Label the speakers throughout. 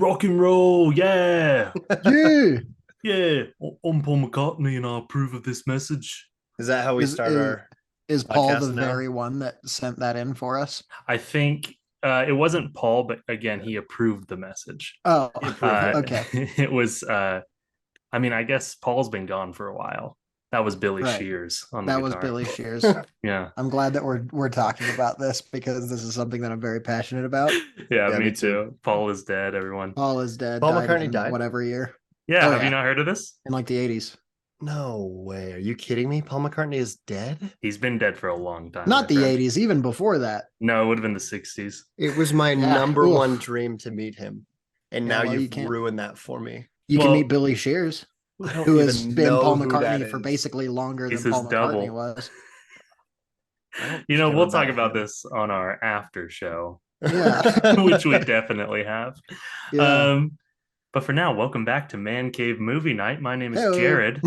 Speaker 1: Rock and roll, yeah,
Speaker 2: Yeah.
Speaker 1: yeah. I'm Paul McCartney, and I approve of this message.
Speaker 3: Is that how we
Speaker 2: Is
Speaker 3: start
Speaker 2: is
Speaker 3: our
Speaker 2: is Paul the
Speaker 3: podcast now?
Speaker 2: very one that sent that in for us?
Speaker 1: I think it wasn't Paul, but again, he approved the message.
Speaker 2: Oh,
Speaker 3: You approve
Speaker 1: Uh,
Speaker 3: it.
Speaker 2: okay.
Speaker 1: it was. I mean, I guess Paul's been gone for a while. That was Billy
Speaker 2: Right.
Speaker 1: Shears on the
Speaker 2: That was
Speaker 1: guitar.
Speaker 2: Billy Shears.
Speaker 1: Yeah,
Speaker 2: I'm glad that we're talking about this because this is something that I'm very passionate about.
Speaker 1: yeah,
Speaker 3: Yeah,
Speaker 1: me
Speaker 3: me too.
Speaker 1: too. Paul is dead. Everyone.
Speaker 2: Paul is dead,
Speaker 3: Paul
Speaker 2: died
Speaker 3: McCartney
Speaker 2: in
Speaker 3: died?
Speaker 2: whatever year.
Speaker 1: Yeah,
Speaker 2: Oh
Speaker 1: have you
Speaker 2: yeah,
Speaker 1: not heard of this?
Speaker 2: in like the 80s.
Speaker 3: No way. Are you kidding me? Paul McCartney is dead?
Speaker 1: He's been dead for a long time, my
Speaker 2: Not the
Speaker 1: friend.
Speaker 2: 80s, even before that.
Speaker 1: No, it would have been the '60s.
Speaker 3: It was my
Speaker 2: Yeah.
Speaker 3: number one
Speaker 2: Oof.
Speaker 3: dream to meet him. And
Speaker 2: Yeah,
Speaker 3: now
Speaker 2: well,
Speaker 3: you've ruined that for me.
Speaker 2: you can meet
Speaker 1: Well,
Speaker 2: Billy Shears,
Speaker 3: I don't
Speaker 2: who has
Speaker 3: even
Speaker 2: been
Speaker 3: know
Speaker 2: Paul
Speaker 3: who that
Speaker 2: McCartney for
Speaker 3: is.
Speaker 2: basically longer
Speaker 1: he's
Speaker 2: than
Speaker 1: his
Speaker 2: Paul McCartney
Speaker 1: double.
Speaker 2: was.
Speaker 3: I don't
Speaker 1: You know,
Speaker 3: care
Speaker 1: we'll talk
Speaker 3: about
Speaker 1: about
Speaker 3: him.
Speaker 1: this on our after show,
Speaker 2: Yeah.
Speaker 1: which we definitely have.
Speaker 2: Yeah.
Speaker 1: Um, but for now, welcome back to Man Cave Movie Night. My name is
Speaker 2: Hello.
Speaker 1: Jared.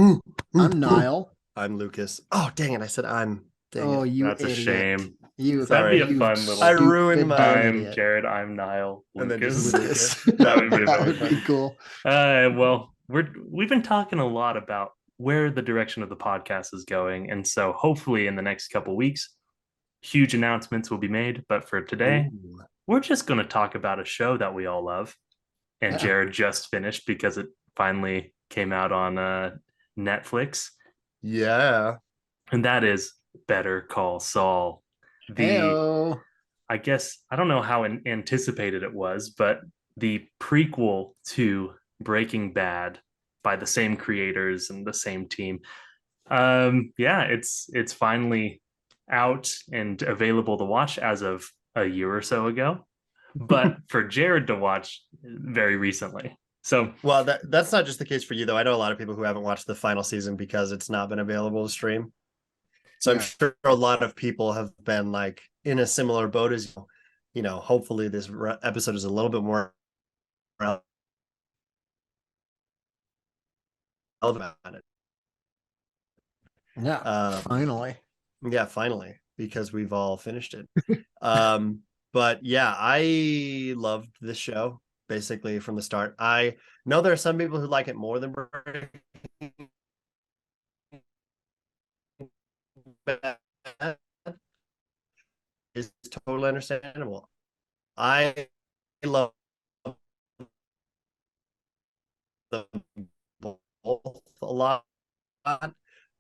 Speaker 2: I'm Niall.
Speaker 3: I'm Lucas. Oh, dang it. I said I'm. Dang
Speaker 2: Oh,
Speaker 3: it.
Speaker 2: you
Speaker 1: That's a
Speaker 2: idiot.
Speaker 1: shame.
Speaker 2: You
Speaker 1: That'd be a
Speaker 2: you
Speaker 1: fun
Speaker 3: I
Speaker 1: little.
Speaker 3: ruined
Speaker 2: stupid dumb
Speaker 3: my.
Speaker 1: I'm
Speaker 2: idiot.
Speaker 1: Jared. I'm Niall.
Speaker 3: And then just
Speaker 1: Lucas.
Speaker 2: Lucas.
Speaker 1: That would be
Speaker 2: That
Speaker 1: very
Speaker 2: would be
Speaker 1: fun.
Speaker 2: cool.
Speaker 1: Well, we've been talking a lot about where the direction of the podcast is going, and so hopefully in the next couple weeks, huge announcements will be made. But for today,
Speaker 3: Ooh.
Speaker 1: we're just going to talk about a show that we all love, and
Speaker 2: Yeah.
Speaker 1: Jared just finished because it finally came out on Netflix,
Speaker 3: Yeah.
Speaker 1: and that is Better Call Saul. The
Speaker 2: Heyo.
Speaker 1: I guess I don't know how anticipated it was, but the prequel to Breaking Bad by the same creators and the same team. Yeah, it's finally out and available to watch as of a year or so ago, but for Jared to watch very recently. So
Speaker 3: Well, that's not just the case for you, though. I know a lot of people who haven't watched the final season because it's not been available to stream. So I'm
Speaker 2: Yeah.
Speaker 3: sure a lot of people have been like in a similar boat as you know. Hopefully, this episode is a little bit more relevant about it.
Speaker 2: Yeah. Finally.
Speaker 3: Yeah, finally, because we've all finished it. But yeah, I loved this show basically from the start. I know there are some people who like it more than Breaking Bad. Is totally understandable. I love them both a lot,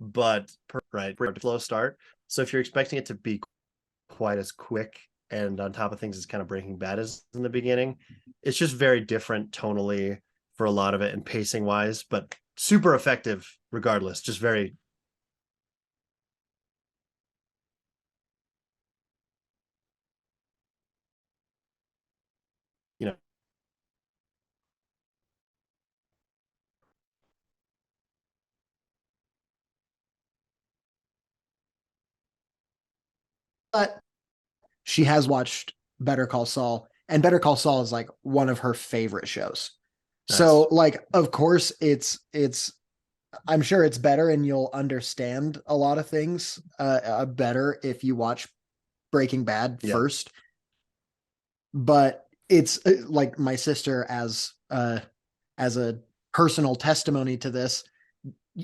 Speaker 3: but right, slow start. So if you're expecting it to be quite as quick and on top of things as kind of Breaking Bad is in the beginning, it's just very different tonally for a lot of it and pacing wise, but super effective regardless. Just very, you know,
Speaker 2: But she has watched Better Call Saul, and Better Call Saul is like one of her favorite shows.
Speaker 3: nice.
Speaker 2: So, like, of course, it's I'm sure it's better, and you'll understand a lot of things better if you watch Breaking Bad
Speaker 3: Yeah.
Speaker 2: first. But it's like my sister as a personal testimony to this,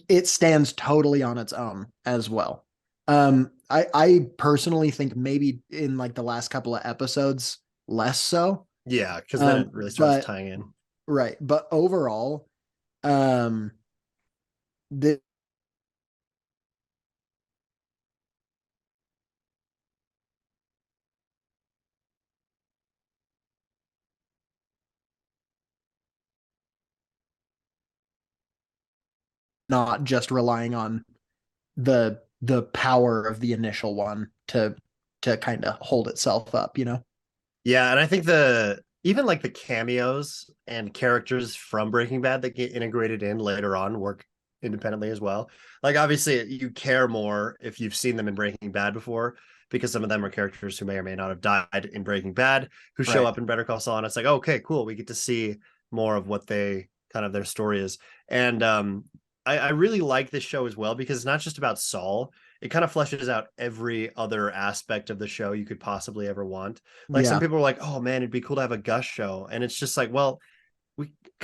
Speaker 2: it stands totally on its own as well. I personally think maybe in like the last couple of episodes less so.
Speaker 3: Yeah, because then it really starts
Speaker 2: But
Speaker 3: tying in.
Speaker 2: right, but overall, um, the not just relying on the power of the initial one to kind of hold itself up, you know?
Speaker 3: Yeah, and I think the even like the cameos and characters from Breaking Bad that get integrated in later on work independently as well. Like obviously you care more if you've seen them in Breaking Bad before because some of them are characters who may or may not have died in Breaking Bad who show
Speaker 2: Right.
Speaker 3: up in Better Call Saul and it's like, okay, cool, we get to see more of what they kind of their story is. And I really like this show as well because it's not just about Saul. It kind of fleshes out every other aspect of the show you could possibly ever want. Like some
Speaker 2: Yeah.
Speaker 3: people are like, oh man, it'd be cool to have a Gus show. And it's just like, well,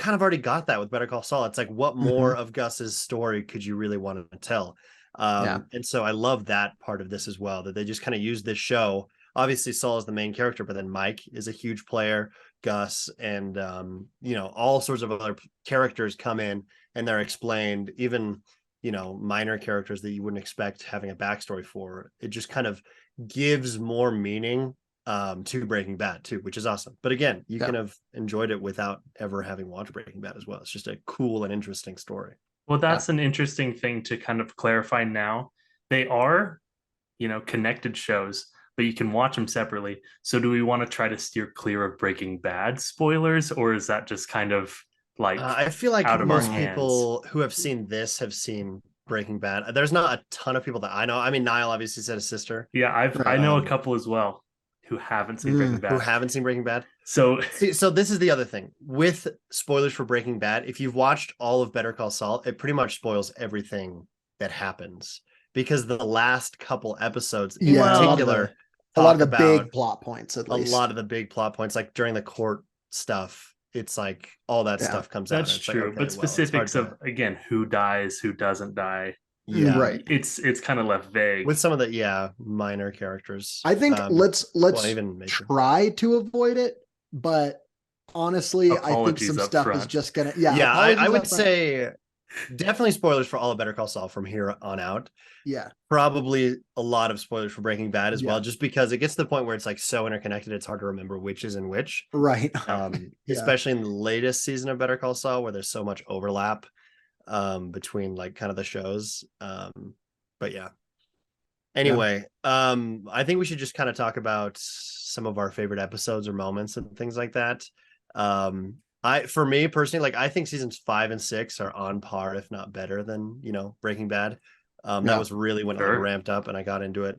Speaker 3: kind of already got that with Better Call Saul. It's like, what more
Speaker 2: Mhm.
Speaker 3: of Gus's story could you really want to tell?
Speaker 2: Yeah.
Speaker 3: And so I love that part of this as well, that they just kind of use this show. Obviously, Saul is the main character, but then Mike is a huge player, Gus, and all sorts of other characters come in and they're explained, even minor characters that you wouldn't expect having a backstory for. It just kind of gives more meaning to Breaking Bad too, which is awesome. But again, you
Speaker 2: Yeah.
Speaker 3: can have enjoyed it without ever having watched Breaking Bad as well. It's just a cool and interesting story.
Speaker 1: Well,
Speaker 2: Yeah.
Speaker 1: that's an interesting thing to kind of clarify now. They are, connected shows, but you can watch them separately. So do we want to try to steer clear of Breaking Bad spoilers, or is that just kind of like
Speaker 3: I feel like
Speaker 1: out of our
Speaker 3: most
Speaker 1: hands?
Speaker 3: people who have seen this have seen Breaking Bad. There's not a ton of people that I know. I mean, Niall obviously said his sister,
Speaker 1: Yeah, I
Speaker 2: Right.
Speaker 1: know a couple as well who haven't seen Breaking
Speaker 3: who
Speaker 1: Bad.
Speaker 3: haven't seen Breaking Bad.
Speaker 1: So
Speaker 3: See, so this is the other thing with spoilers for Breaking Bad. If you've watched all of Better Call Saul, it pretty much spoils everything that happens because the last couple episodes in
Speaker 2: Yeah.
Speaker 3: particular
Speaker 2: A lot of
Speaker 3: talk
Speaker 2: the
Speaker 3: about
Speaker 2: big plot points, at
Speaker 3: a
Speaker 2: least.
Speaker 3: lot of the big plot points, like during the court stuff. It's like all that
Speaker 2: Yeah.
Speaker 3: stuff comes out, and
Speaker 1: that's
Speaker 3: it's like,
Speaker 1: true,
Speaker 3: okay,
Speaker 1: but
Speaker 3: well, it's hard
Speaker 1: specifics of
Speaker 3: to,
Speaker 1: again who dies, who doesn't die,
Speaker 3: yeah,
Speaker 2: Right.
Speaker 1: it's kind of left vague.
Speaker 3: with some of the minor characters.
Speaker 2: I think let's
Speaker 3: Well,
Speaker 2: let's
Speaker 3: even major.
Speaker 2: try to avoid it, but honestly, I think
Speaker 1: Apologies
Speaker 2: some
Speaker 1: up
Speaker 2: stuff is
Speaker 1: front.
Speaker 2: just gonna
Speaker 3: Yeah, I
Speaker 2: apologies
Speaker 3: would
Speaker 2: up front.
Speaker 3: say definitely spoilers for all of Better Call Saul from here on out.
Speaker 2: Yeah.
Speaker 3: Probably a lot of spoilers for Breaking Bad as
Speaker 2: Yeah.
Speaker 3: well, just because it gets to the point where it's like so interconnected, it's hard to remember which is in which.
Speaker 2: Right. Yeah.
Speaker 3: Especially in the latest season of Better Call Saul, where there's so much overlap between like kind of the shows. But yeah.
Speaker 2: Yeah.
Speaker 3: Anyway, I think we should just kind of talk about some of our favorite episodes or moments and things like that. For me personally, like I think seasons 5 and 6 are on par, if not better than Breaking Bad. That
Speaker 2: Yeah.
Speaker 3: was really when it like
Speaker 1: Sure.
Speaker 3: ramped up and I got into it.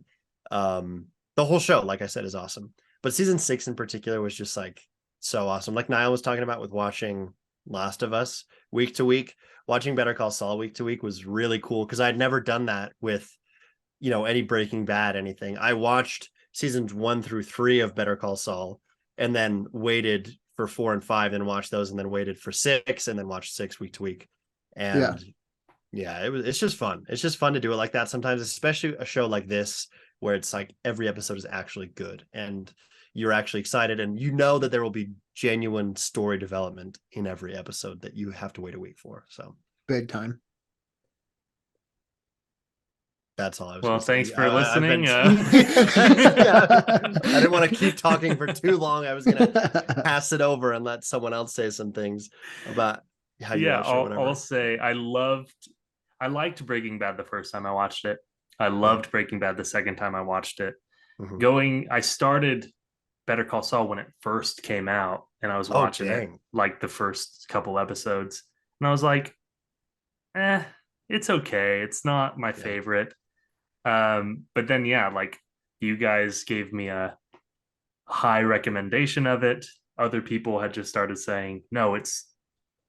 Speaker 3: The whole show, like I said, is awesome, but season 6 in particular was just like so awesome. Like Niall was talking about with watching Last of Us week to week, watching Better Call Saul week to week was really cool because I'd never done that with any Breaking Bad anything. I watched seasons 1 through 3 of Better Call Saul and then waited for 4 and 5 and watched those and then waited for 6 and then watched 6 week to week.
Speaker 2: Yeah.
Speaker 3: And yeah, it's just fun. It's just fun to do it like that sometimes, especially a show like this where it's like every episode is actually good and you're actually excited and you know that there will be genuine story development in every episode that you have to wait a week for. So
Speaker 2: Big time.
Speaker 3: that's all I was
Speaker 1: Well,
Speaker 3: going to say.
Speaker 1: thanks for
Speaker 3: I've been.
Speaker 1: listening.
Speaker 3: Yeah, I didn't want to keep talking for too long. I was going to pass it over and let someone else say some things about how you
Speaker 1: Yeah,
Speaker 3: watched it,
Speaker 1: I'll
Speaker 3: whatever.
Speaker 1: say I liked Breaking Bad the first time I watched it. I
Speaker 3: Yeah.
Speaker 1: loved Breaking Bad the second time I watched it.
Speaker 3: Mhm.
Speaker 1: I started Better Call Saul when it first came out, and I was
Speaker 3: Oh,
Speaker 1: watching it
Speaker 3: dang.
Speaker 1: like the first couple episodes, and I was like, it's okay. It's not my
Speaker 3: Yeah.
Speaker 1: favorite. But then yeah, like you guys gave me a high recommendation of it. Other people had just started saying, no, it's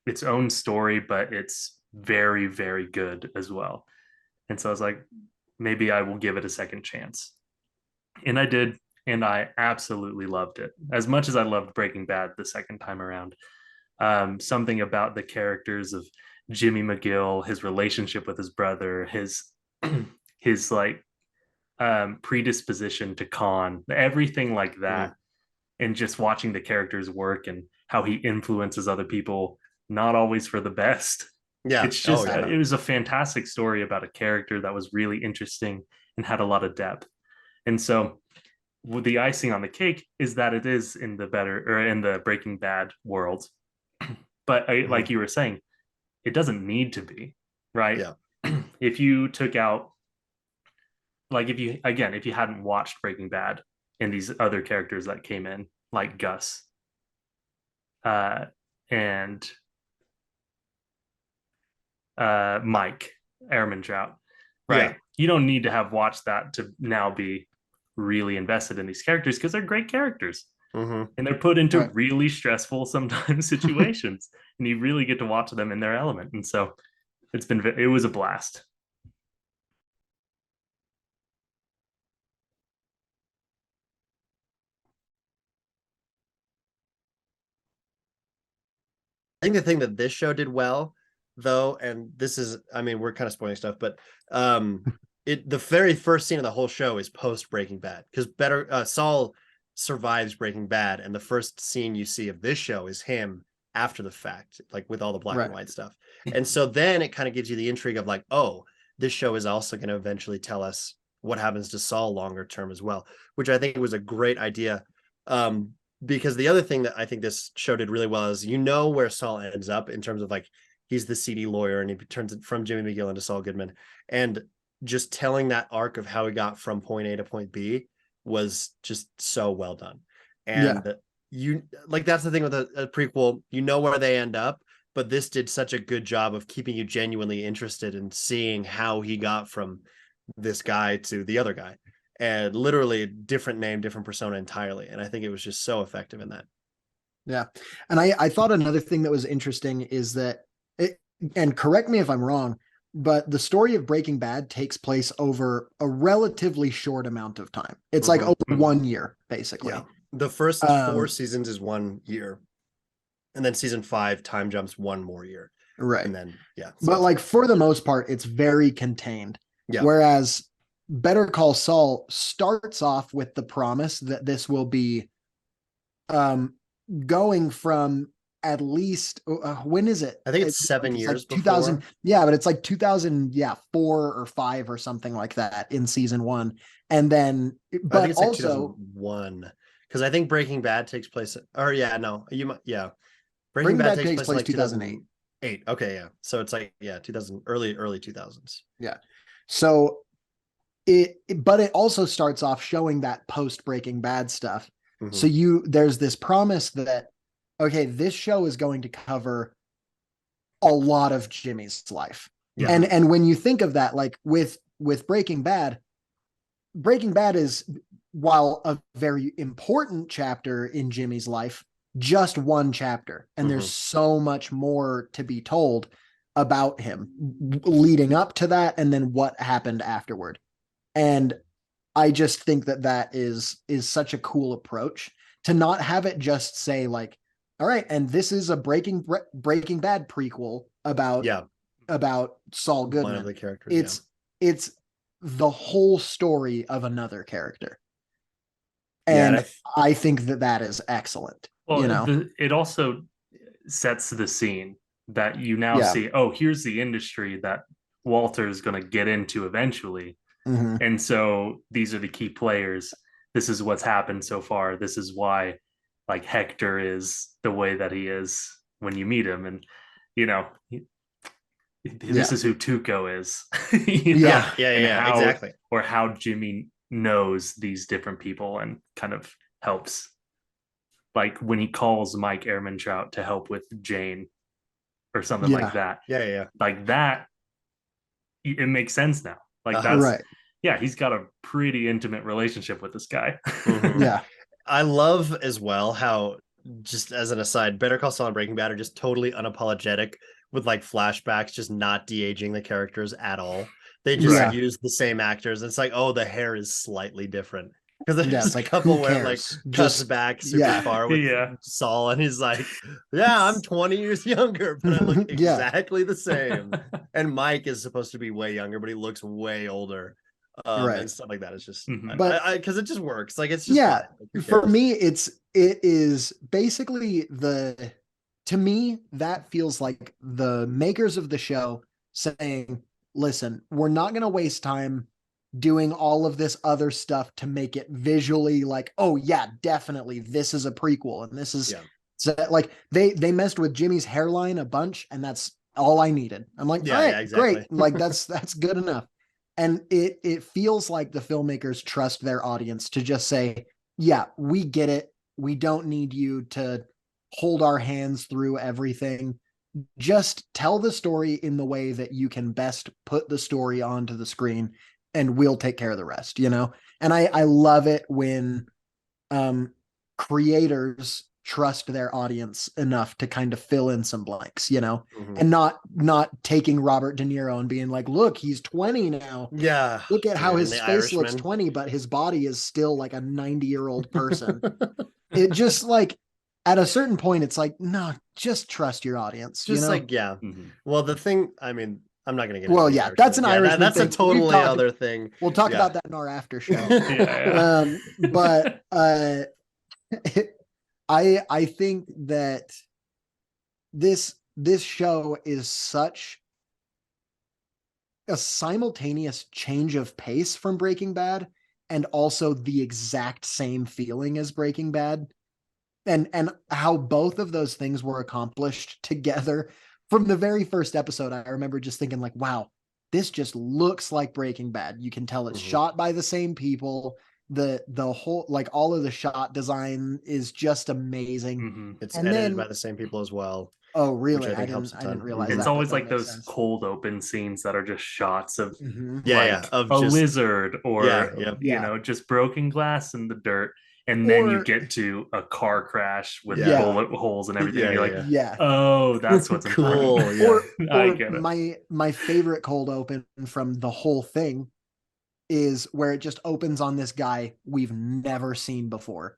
Speaker 1: its own story, but it's very, very good as well. And so I was like, maybe I will give it a second chance. And I did, and I absolutely loved it as much as I loved Breaking Bad the second time around. Something about the characters of Jimmy McGill, his relationship with his brother, his like predisposition to con, everything like that,
Speaker 3: Mhm.
Speaker 1: and just watching the characters work and how he influences other people, not always for the best.
Speaker 3: Yeah.
Speaker 1: It's
Speaker 3: Oh,
Speaker 1: just
Speaker 3: yeah.
Speaker 1: it was a fantastic story about a character that was really interesting and had a lot of depth. And so the icing on the cake is that it is in the Breaking Bad world, but like
Speaker 3: Mhm.
Speaker 1: you were saying, it doesn't need to be, right?
Speaker 3: Yeah.
Speaker 1: If you took out, like, if you hadn't watched Breaking Bad and these other characters that came in, like Gus, and Mike Ehrmantraut,
Speaker 3: Yeah.
Speaker 1: right? You don't need to have watched that to now be really invested in these characters because they're great characters
Speaker 3: Mhm.
Speaker 1: and they're put into
Speaker 2: Right.
Speaker 1: really stressful sometimes situations, and you really get to watch them in their element. And so it was a blast.
Speaker 3: think the thing that this show did well, though, and this is, I mean, we're kind of spoiling stuff, but the very first scene of the whole show is post Breaking Bad, because Saul survives Breaking Bad, and the first scene you see of this show is him after the fact, like with all the black and white stuff. And so then it kind of gives you the intrigue of like, oh, this show is also going to eventually tell us what happens to Saul longer term as well, which I think was a great idea. Because the other thing that I think this show did really well is, you know, where Saul ends up in terms of like, he's the seedy lawyer and he turns it from Jimmy McGill into Saul Goodman. And just telling that arc of how he got from point A to point B was just so well done. And you like, that's the thing with a prequel, you know where they end up, but this did such a good job of keeping you genuinely interested in seeing how he got from this guy to the other guy, and literally different name, different persona entirely. And I think it was just so effective in that.
Speaker 2: Yeah. And I thought another thing that was interesting is that and correct me if I'm wrong, but the story of Breaking Bad takes place over a relatively short amount of time. It's like over 1 year, basically.
Speaker 3: Yeah. The first 4 seasons is 1 year. And then season 5 time jumps 1 more year.
Speaker 2: Right.
Speaker 3: And then, yeah.
Speaker 2: So but like for the most part, it's very contained. Yeah. Whereas Better Call Saul starts off with the promise that this will be going from at least when is it?
Speaker 3: I think it's 7 years
Speaker 2: like 2000. Yeah, but it's like 2004 or 5 or something like that in season 1. And then, but
Speaker 3: I think it's like
Speaker 2: also
Speaker 3: 2001, because I think Breaking Bad takes place. Or
Speaker 2: Breaking Bad takes place like 2008.
Speaker 3: Okay, yeah. So it's like 2000, early 2000s.
Speaker 2: Yeah. So but it also starts off showing that post Breaking Bad stuff. Mm-hmm. So there's this promise that, okay, this show is going to cover a lot of Jimmy's life. Yeah. And when you think of that, like with Breaking Bad is, while a very important chapter in Jimmy's life, just one chapter. And there's so much more to be told about him leading up to that, and then what happened afterward. And I just think that is such a cool approach, to not have it just say like, all right, and this is a Breaking Bad prequel about Saul Goodman. One of the characters. It's the whole story of another character. And I think that is excellent.
Speaker 1: Well,
Speaker 2: you know,
Speaker 1: it also sets the scene that you now see, oh, here's the industry that Walter is going to get into eventually. Mm-hmm. And so these are the key players. This is what's happened so far. This is why, like, Hector is the way that he is when you meet him. And, you know, this is who Tuco is.
Speaker 3: Exactly.
Speaker 1: Or how Jimmy knows these different people and kind of helps. Like when he calls Mike Ehrmantraut to help with Jane or something like that.
Speaker 3: Yeah.
Speaker 1: Like that, it makes sense now. Like that's
Speaker 2: right.
Speaker 1: Yeah, he's got a pretty intimate relationship with this guy.
Speaker 2: Yeah.
Speaker 3: I love as well how, just as an aside, Better Call Saul and Breaking Bad are just totally unapologetic with like flashbacks, just not de-aging the characters at all. They just use the same actors. It's like, oh, the hair is slightly different. Because there's like a couple where it like cuts back super far with Saul, and he's like, yeah, I'm 20 years younger, but I look exactly the same. And Mike is supposed to be way younger, but he looks way older. And stuff like that. It's just but because it just works. Like it's just
Speaker 2: for me, it is basically to me, that feels like the makers of the show saying, listen, we're not going to waste time doing all of this other stuff to make it visually like, oh yeah, definitely this is a prequel. And this is so, like they messed with Jimmy's hairline a bunch, and that's all I needed. I'm like, all right, exactly. Great. Like that's good enough. And it feels like the filmmakers trust their audience to just say, yeah, we get it. We don't need you to hold our hands through everything. Just tell the story in the way that you can best put the story onto the screen, and we'll take care of the rest, you know? And I love it when creators trust their audience enough to kind of fill in some blanks, you know, and not taking Robert De Niro and being like, look, he's 20 now.
Speaker 3: Yeah.
Speaker 2: Look at how his face Irishman looks 20, but his body is still like a 90-year-old person. It just like, at a certain point, it's like, no, just trust your audience.
Speaker 3: Just
Speaker 2: you know?
Speaker 3: like, yeah.
Speaker 1: Mhm.
Speaker 3: Well, the thing, I mean, I'm not going to get
Speaker 2: Well,
Speaker 3: into the
Speaker 2: yeah, that's an
Speaker 3: Irishman. Yeah,
Speaker 2: Irishman
Speaker 3: that's a
Speaker 2: thing.
Speaker 3: totally other thing.
Speaker 2: We'll talk
Speaker 3: Yeah.
Speaker 2: about that in our after show.
Speaker 1: Yeah.
Speaker 2: But I think that this show is such a simultaneous change of pace from Breaking Bad and also the exact same feeling as Breaking Bad. And how both of those things were accomplished together from the very first episode. I remember just thinking like, wow, this just looks like Breaking Bad. You can tell it's shot by the same people. The whole, like, all of the shot design is just amazing.
Speaker 1: Mm-hmm.
Speaker 3: It's
Speaker 2: And
Speaker 3: edited
Speaker 2: then,
Speaker 3: by the same people as well.
Speaker 2: oh really?
Speaker 3: I think helps a
Speaker 2: I didn't
Speaker 3: ton.
Speaker 2: realize
Speaker 1: It's
Speaker 2: that.
Speaker 1: always
Speaker 2: That
Speaker 1: like
Speaker 2: makes
Speaker 1: those
Speaker 2: sense.
Speaker 1: cold open scenes that are just shots of
Speaker 3: Yeah,
Speaker 1: like
Speaker 3: of
Speaker 1: a
Speaker 3: just
Speaker 1: lizard or
Speaker 3: yeah.
Speaker 1: you know, just broken glass in the dirt. And then you
Speaker 2: Or
Speaker 1: get to a car crash with
Speaker 3: Yeah.
Speaker 1: bullet holes and everything.
Speaker 3: Yeah,
Speaker 1: and you're like,
Speaker 2: yeah.
Speaker 1: oh, that's what's
Speaker 3: Cool,
Speaker 1: important.
Speaker 3: yeah.
Speaker 1: I
Speaker 2: Or
Speaker 1: get it.
Speaker 2: my favorite cold open from the whole thing is where it just opens on this guy we've never seen before.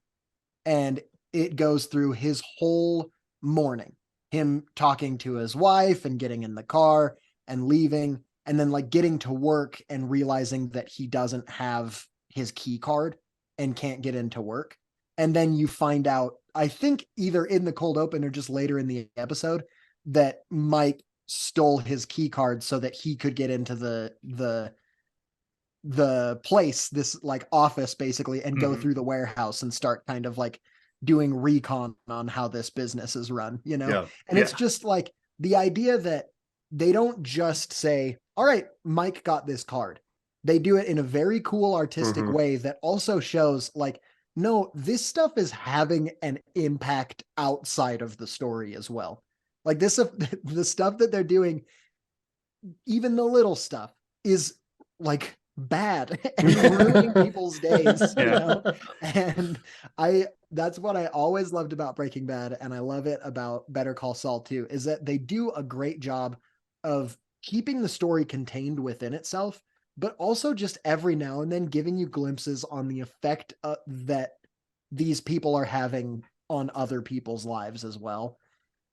Speaker 2: And it goes through his whole morning, him talking to his wife and getting in the car and leaving, and then like getting to work and realizing that he doesn't have his key card and can't get into work. And then you find out, I think either in the cold open or just later in the episode, that Mike stole his key card so that he could get into the place, this like office basically, and go
Speaker 1: Mhm.
Speaker 2: through the warehouse and start kind of like doing recon on how this business is run, you know?
Speaker 3: Yeah.
Speaker 2: And it's just like the idea that they don't just say, all right, Mike got this card. They do it in a very cool artistic way that also shows like, no, this stuff is having an impact outside of the story as well. Like this, the stuff that they're doing, even the little stuff, is like bad and ruining people's days, you know? And that's what I always loved about Breaking Bad, and I love it about Better Call Saul too, is that they do a great job of keeping the story contained within itself, but also just every now and then giving you glimpses on the effect that these people are having on other people's lives as well.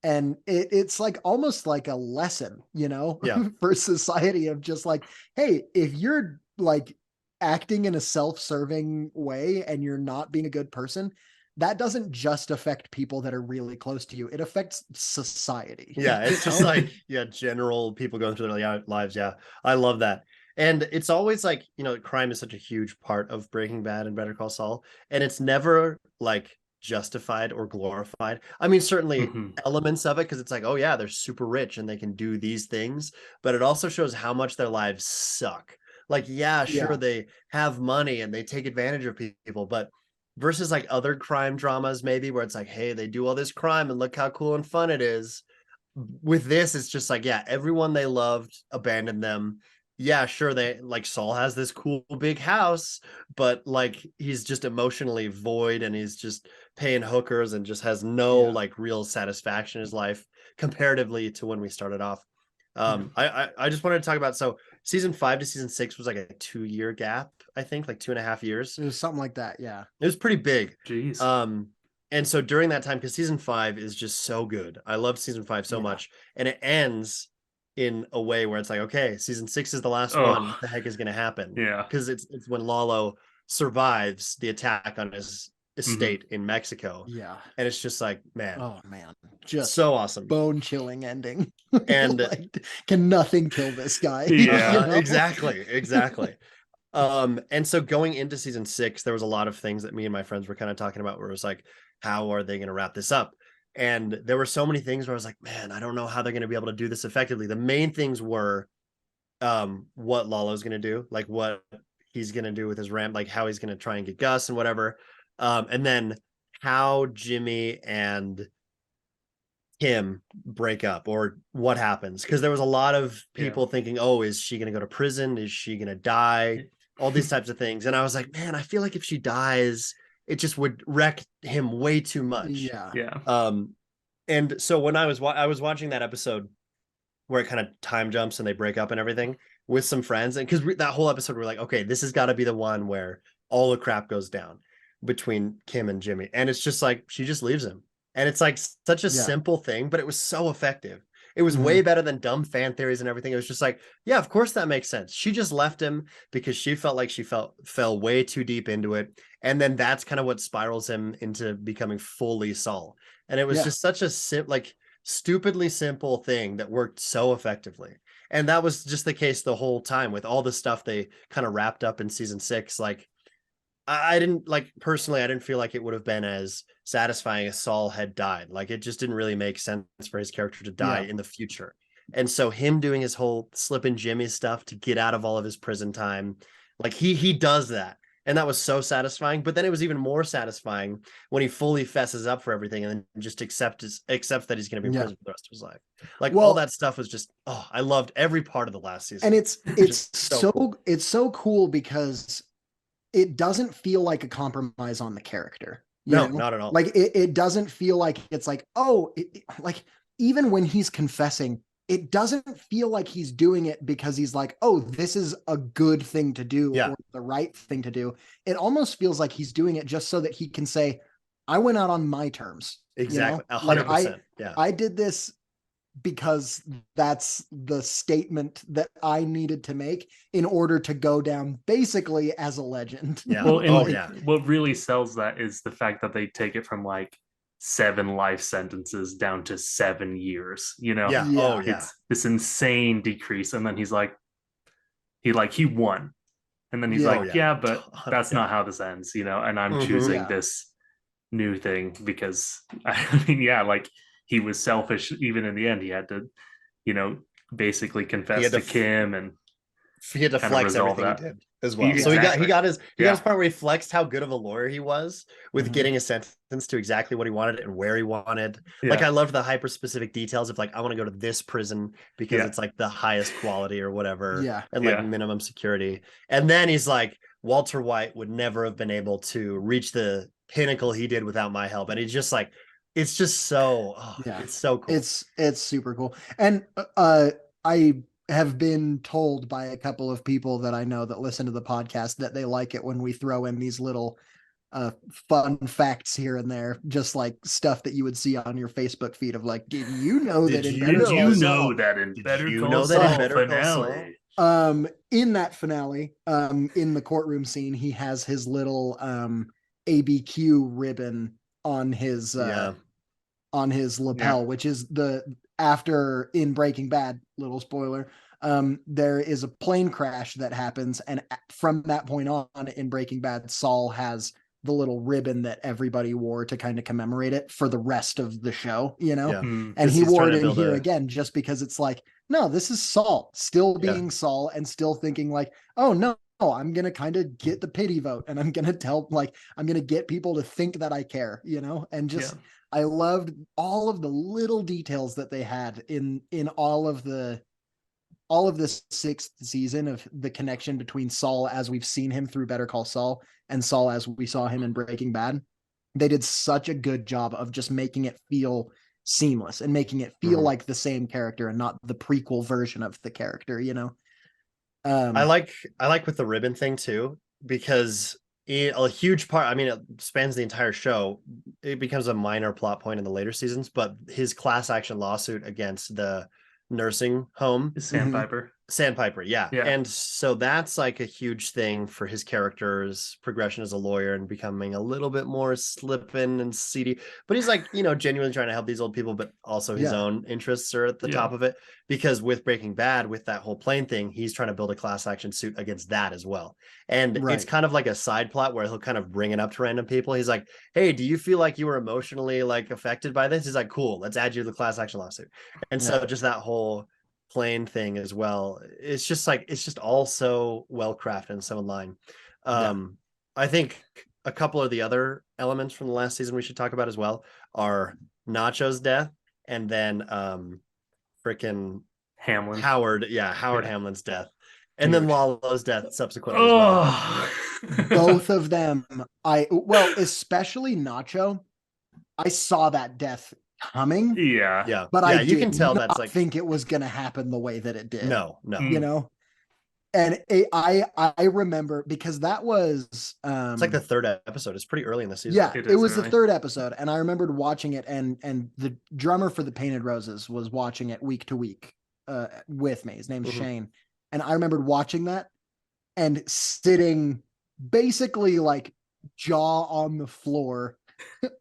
Speaker 2: And it's like almost like a lesson, you know,
Speaker 3: Yeah.
Speaker 2: for society of just like, hey, if you're like acting in a self-serving way and you're not being a good person, that doesn't just affect people that are really close to you. It affects society.
Speaker 3: Yeah, it's just like, yeah, general people going through their lives. Yeah, I love that. And it's always like, you know, crime is such a huge part of Breaking Bad and Better Call Saul, and it's never like justified or glorified. I mean, certainly
Speaker 1: Mhm.
Speaker 3: elements of it, because it's like, oh yeah, they're super rich and they can do these things, but it also shows how much their lives suck. Like, yeah, sure,
Speaker 2: Yeah.
Speaker 3: they have money and they take advantage of people, but versus like other crime dramas, maybe where it's like, hey, they do all this crime and look how cool and fun it is. With this, it's just like, yeah, everyone they loved abandoned them. Yeah, sure, they like Saul has this cool big house, but like he's just emotionally void and he's just paying hookers and just has no like real satisfaction in his life comparatively to when we started off. I just wanted to talk about, so season 5 to season 6 was like a 2-year gap, I think, like 2.5 years.
Speaker 2: It was something like that. Yeah.
Speaker 3: It was pretty big.
Speaker 1: Jeez.
Speaker 3: And so during that time, because season 5 is just so good, I love season 5 so much, and it ends in a way where it's like, okay, season 6 is the last one. What the heck is going to happen?
Speaker 1: Yeah.
Speaker 3: Because it's when Lalo survives the attack on his estate in Mexico.
Speaker 2: Yeah.
Speaker 3: And it's just like, man,
Speaker 2: oh man, just
Speaker 3: so awesome,
Speaker 2: bone-chilling ending.
Speaker 3: And
Speaker 2: like, can nothing kill this guy?
Speaker 1: Yeah.
Speaker 2: You know?
Speaker 3: Exactly. And so going into season 6, there was a lot of things that me and my friends were kind of talking about where it was like, how are they going to wrap this up? And there were so many things where I was like, man, I don't know how they're going to be able to do this effectively. The main things were what Lalo's going to do, like what he's going to do with his ramp, like how he's going to try and get Gus and whatever. And then how Jimmy and him break up or what happens. Because there was a lot of people thinking, oh, is she going to go to prison? Is she going to die? All these types of things. And I was like, man, I feel like if she dies, it just would wreck him way too much.
Speaker 1: Yeah.
Speaker 3: And so when I was watching that episode where it kind of time jumps and they break up and everything with some friends, and because that whole episode we're like, okay, this has got to be the one where all the crap goes down between Kim and Jimmy, and it's just like she just leaves him. And it's like such a
Speaker 2: Yeah.
Speaker 3: simple thing, but it was so effective. It was
Speaker 2: Mhm.
Speaker 3: way better than dumb fan theories and everything. It was just like, yeah, of course that makes sense. She just left him because she felt like she fell way too deep into it. And then that's kind of what spirals him into becoming fully Saul. And it was
Speaker 2: Yeah.
Speaker 3: just such a like stupidly simple thing that worked so effectively. And that was just the case the whole time with all the stuff they kind of wrapped up in season 6. Like I didn't like personally, I didn't feel like it would have been as satisfying as Saul had died. Like it just didn't really make sense for his character to die
Speaker 2: Yeah.
Speaker 3: in the future. And so him doing his whole slipping Jimmy stuff to get out of all of his prison time, like he does that. And that was so satisfying. But then it was even more satisfying when he fully fesses up for everything and then just accepts that he's gonna be in
Speaker 2: Yeah.
Speaker 3: prison for the rest of his life. Like all
Speaker 2: Well,
Speaker 3: that stuff was just I loved every part of the last season.
Speaker 2: and it's
Speaker 3: Just so cool.
Speaker 2: it's so cool because it doesn't feel like a compromise on the character. You
Speaker 3: No,
Speaker 2: know?
Speaker 3: not at all.
Speaker 2: Like it doesn't feel like it's like, oh, like even when he's confessing, it doesn't feel like he's doing it because he's like, oh, this is a good thing to do
Speaker 3: Yeah.
Speaker 2: or the right thing to do. It almost feels like he's doing it just so that he can say, I went out on my terms.
Speaker 3: Exactly.
Speaker 2: You know? Like
Speaker 3: 100%. Yeah.
Speaker 2: I did this because that's the statement that I needed to make in order to go down basically as a legend.
Speaker 3: Yeah.
Speaker 1: Well, and
Speaker 3: Oh, yeah.
Speaker 1: what really sells that is the fact that they take it from like 7 life sentences down to 7 years. You know,
Speaker 3: Yeah. Oh, yeah.
Speaker 1: it's this insane decrease, and then he won, and then he's
Speaker 2: Yeah.
Speaker 1: like,
Speaker 3: Oh, yeah.
Speaker 1: yeah, but that's
Speaker 3: Yeah.
Speaker 1: not how this ends. You know, and I'm
Speaker 3: Mhm.
Speaker 1: choosing
Speaker 2: Yeah.
Speaker 1: this new thing because I mean, yeah, like he was selfish even in the end. He had to, you know, basically
Speaker 3: He
Speaker 1: confess
Speaker 3: had
Speaker 1: to
Speaker 3: to
Speaker 1: Kim and
Speaker 3: he had to
Speaker 1: kind of
Speaker 3: flex
Speaker 1: resolve
Speaker 3: everything
Speaker 1: that.
Speaker 3: he did as well. So
Speaker 1: Exactly.
Speaker 3: he got his
Speaker 1: Yeah.
Speaker 3: part where he flexed how good of a lawyer he was with
Speaker 2: Mhm.
Speaker 3: getting a sentence to exactly what he wanted and where he wanted. Like
Speaker 1: Yeah.
Speaker 3: I loved the hyper specific details of like I want to go to this prison because
Speaker 1: Yeah.
Speaker 3: it's like the highest quality or whatever
Speaker 2: Yeah.
Speaker 3: and like
Speaker 1: Yeah.
Speaker 3: minimum security. And then he's like Walter White would never have been able to reach the pinnacle he did without my help. And he's just like it's just so
Speaker 2: Yeah.
Speaker 3: it's so cool.
Speaker 2: It's super cool. And I have been told by a couple of people that I know that listen to the podcast that they like it when we throw in these little fun facts here and there, just like stuff that you would see on your Facebook feed of like, did you know
Speaker 3: Did
Speaker 2: that in
Speaker 3: you
Speaker 2: Better
Speaker 1: Did
Speaker 2: Call
Speaker 1: you
Speaker 3: know-
Speaker 2: Saul?
Speaker 1: know that in
Speaker 3: Did
Speaker 1: Better
Speaker 3: you
Speaker 1: Call
Speaker 3: know that in
Speaker 1: Saul
Speaker 3: Better Call Saul?
Speaker 1: finale?
Speaker 2: In that finale, in the courtroom scene, he has his little ABQ ribbon on his
Speaker 3: Yeah.
Speaker 2: on his lapel,
Speaker 1: Yeah.
Speaker 2: which is the after in Breaking Bad, little spoiler, there is a plane crash that happens, and from that point on in Breaking Bad, Saul has the little ribbon that everybody wore to kind of commemorate it for the rest of the show, you know?
Speaker 3: Yeah.
Speaker 1: Mm.
Speaker 2: And
Speaker 3: 'Cause
Speaker 2: he
Speaker 3: he's
Speaker 2: wore
Speaker 3: trying
Speaker 2: it
Speaker 3: to
Speaker 2: in
Speaker 3: build
Speaker 2: here
Speaker 3: a
Speaker 2: again just because it's like, no, this is Saul still
Speaker 3: Yeah.
Speaker 2: being Saul and still thinking like, oh no, I'm gonna kind of get the pity vote and I'm gonna tell like I'm gonna get people to think that I care, you know, and just
Speaker 1: Yeah.
Speaker 2: I loved all of the little details that they had in all of this sixth season of the connection between Saul as we've seen him through Better Call Saul and Saul as we saw him in Breaking Bad. They did such a good job of just making it feel seamless and making it feel
Speaker 3: Mhm.
Speaker 2: like the same character and not the prequel version of the character, you know?
Speaker 3: I like with the ribbon thing too, because a huge part, I mean, it spans the entire show. It becomes a minor plot point in the later seasons, but his class action lawsuit against the nursing home
Speaker 1: Sandpiper.
Speaker 3: Sandpiper, yeah.
Speaker 1: Yeah.
Speaker 3: And so that's like a huge thing for his character's progression as a lawyer and becoming a little bit more slippin' and seedy. But he's like, genuinely trying to help these old people, but also his
Speaker 2: Yeah.
Speaker 3: own interests are at the
Speaker 1: Yeah.
Speaker 3: top of it. Because with Breaking Bad, with that whole plane thing, he's trying to build a class action suit against that as well. And it's
Speaker 2: Right.
Speaker 3: kind of like a side plot where he'll kind of bring it up to random people. He's like, hey, do you feel like you were emotionally like affected by this? He's like, cool, let's add you to the class action lawsuit. And so
Speaker 2: Yeah.
Speaker 3: just that whole plane thing as well, it's just all so well crafted and so in line. I think a couple of the other elements from the last season we should talk about as well are Nacho's death and then freaking
Speaker 1: Hamlin.
Speaker 3: Howard
Speaker 1: Yeah.
Speaker 3: Hamlin's death, and then
Speaker 2: Dude.
Speaker 3: Lalo's death subsequently as well.
Speaker 1: Oh.
Speaker 2: Both of them, especially Nacho, I saw that death coming,
Speaker 1: Yeah.
Speaker 3: Yeah.
Speaker 2: but
Speaker 3: yeah,
Speaker 2: I
Speaker 3: you can
Speaker 2: did
Speaker 3: tell
Speaker 2: not
Speaker 3: that's like
Speaker 2: think it was going to happen the way that it did.
Speaker 3: no.
Speaker 2: You know, I remember because that was
Speaker 3: It's like the third episode. It's pretty early in the season.
Speaker 2: yeah,
Speaker 1: It
Speaker 2: it
Speaker 1: is
Speaker 2: was the
Speaker 1: early.
Speaker 2: third episode, and I remembered watching it, and the drummer for the Painted Roses was watching it week to week with me. His name's
Speaker 3: Mhm.
Speaker 2: Shane, and I remembered watching that and sitting basically like jaw on the floor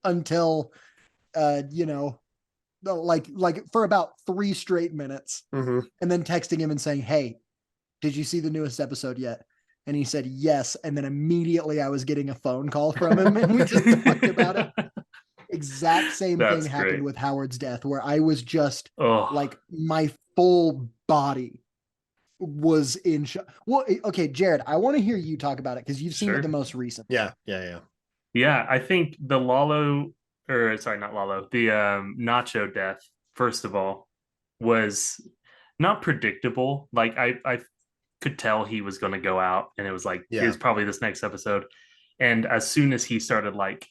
Speaker 2: until you know, like for about 3 straight minutes,
Speaker 3: Mhm.
Speaker 2: and then texting him and saying, "Hey, did you see the newest episode yet?" And he said yes, and then immediately I was getting a phone call from him, and we just talked about it. Exact same thing
Speaker 1: That's
Speaker 2: happened
Speaker 1: great.
Speaker 2: with Howard's death, where I was just
Speaker 1: Oh,
Speaker 2: like my full body was in shock. Well, okay, Jared, I want to hear you talk about it because you've seen it the
Speaker 1: sure.
Speaker 2: most recent.
Speaker 3: Yeah. Yeah. Yeah.
Speaker 1: Yeah, I think the Lalo, or sorry, not Lalo, the Nacho death, first of all, was not predictable. Like I could tell he was going to go out, and it was like it
Speaker 3: Yeah.
Speaker 1: was probably this next episode. And as soon as he started like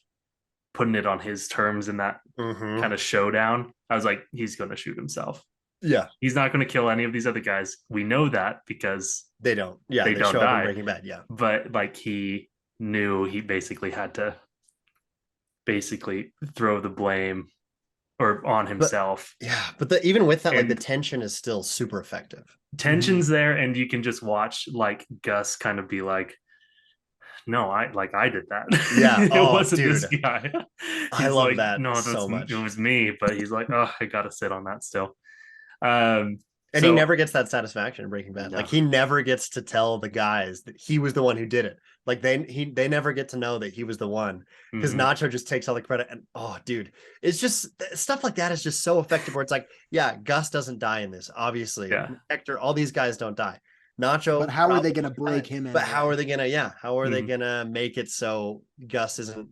Speaker 1: putting it on his terms in that
Speaker 3: Mhm.
Speaker 1: kind of showdown, I was like, he's going to shoot himself.
Speaker 3: Yeah.
Speaker 1: He's not going to kill any of these other guys. We know that because
Speaker 3: They don't. Yeah.
Speaker 1: they
Speaker 3: They
Speaker 1: don't
Speaker 3: show up in
Speaker 1: die.
Speaker 3: Breaking Bad. Yeah.
Speaker 1: But like he knew he basically had to basically throw the blame or on
Speaker 3: But
Speaker 1: himself.
Speaker 3: yeah. But even with that, like the
Speaker 1: And
Speaker 3: tension is still super effective.
Speaker 1: tensions there, and you can just watch like Gus kind of be like, no, I did that.
Speaker 3: Yeah.
Speaker 1: It
Speaker 3: Oh,
Speaker 1: wasn't this
Speaker 3: dude.
Speaker 1: guy.
Speaker 3: I
Speaker 1: He's
Speaker 3: love
Speaker 1: like,
Speaker 3: that
Speaker 1: no,
Speaker 3: so
Speaker 1: it
Speaker 3: much.
Speaker 1: was me. But he's like, oh, I gotta sit on that still. Um,
Speaker 3: And he
Speaker 1: so
Speaker 3: never gets that satisfaction in Breaking Bad.
Speaker 1: no,
Speaker 3: Like he never gets to tell the guys that he was the one who did it. Like they never get to know that he was the one because
Speaker 1: Mhm.
Speaker 3: Nacho just takes all the credit. And oh, dude, it's just stuff like that is just so effective. Where it's like, yeah, Gus doesn't die in this. Obviously,
Speaker 1: Yeah.
Speaker 3: Hector, all these guys don't die.
Speaker 2: But
Speaker 3: Nacho,
Speaker 2: how are they
Speaker 3: probably
Speaker 2: going to
Speaker 3: won't
Speaker 2: break
Speaker 3: die.
Speaker 2: him
Speaker 3: But how are
Speaker 2: anyway?
Speaker 3: they gonna? Yeah, how are they
Speaker 1: Mhm.
Speaker 3: gonna make it so Gus isn't?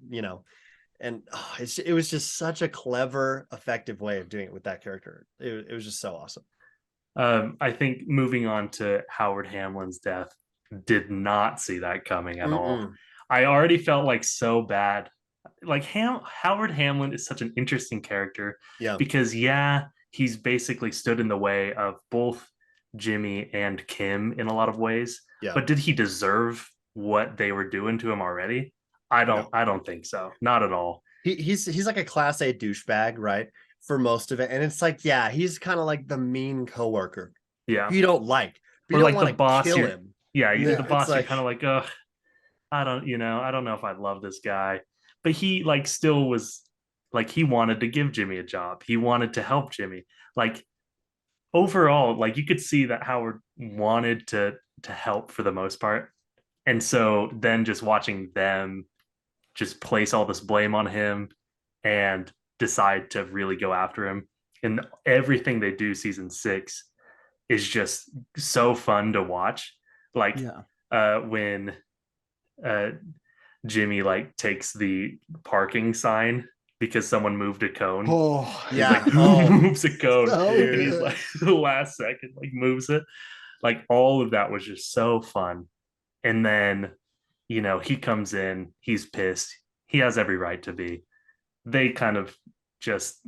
Speaker 3: And it was just such a clever, effective way of doing it with that character. It was just so awesome.
Speaker 1: I think moving on to Howard Hamlin's death, did not see that coming at all.
Speaker 3: Mm-mm.
Speaker 1: I already felt like so bad. Like Howard Hamlin is such an interesting character
Speaker 3: Yeah,
Speaker 1: because yeah, he's basically stood in the way of both Jimmy and Kim in a lot of ways.
Speaker 3: yeah.
Speaker 1: But did he deserve what they were doing to him already?
Speaker 3: No.
Speaker 1: I don't think so. Not at all.
Speaker 3: He's like a class A douchebag, right? For most of it. And it's like, yeah, he's kind of like the mean coworker
Speaker 1: Yeah.
Speaker 3: who you don't like, but you
Speaker 1: Or
Speaker 3: don't
Speaker 1: like the
Speaker 3: want to
Speaker 1: boss
Speaker 3: kill
Speaker 1: you're
Speaker 3: him.
Speaker 1: yeah,
Speaker 2: Yeah.
Speaker 1: the
Speaker 3: It's
Speaker 1: boss you're
Speaker 3: like,
Speaker 1: kind of like, I don't know if I love this guy. But he like still was like he wanted to give Jimmy a job. He wanted to help Jimmy. Like overall, like you could see that Howard wanted to help for the most part. And so then just watching them just place all this blame on him and decide to really go after him. And everything they do season 6 is just so fun to watch. Like
Speaker 2: Yeah.
Speaker 1: when uh Jimmy like takes the parking sign because someone moved a cone.
Speaker 2: Oh,
Speaker 1: He's
Speaker 3: yeah.
Speaker 1: like, who
Speaker 3: Oh,
Speaker 1: moves a cone?
Speaker 2: so
Speaker 1: And he's
Speaker 2: good.
Speaker 1: like, the last second, like moves it. Like all of that was just so fun. And then, he comes in, he's pissed. He has every right to be. They kind of just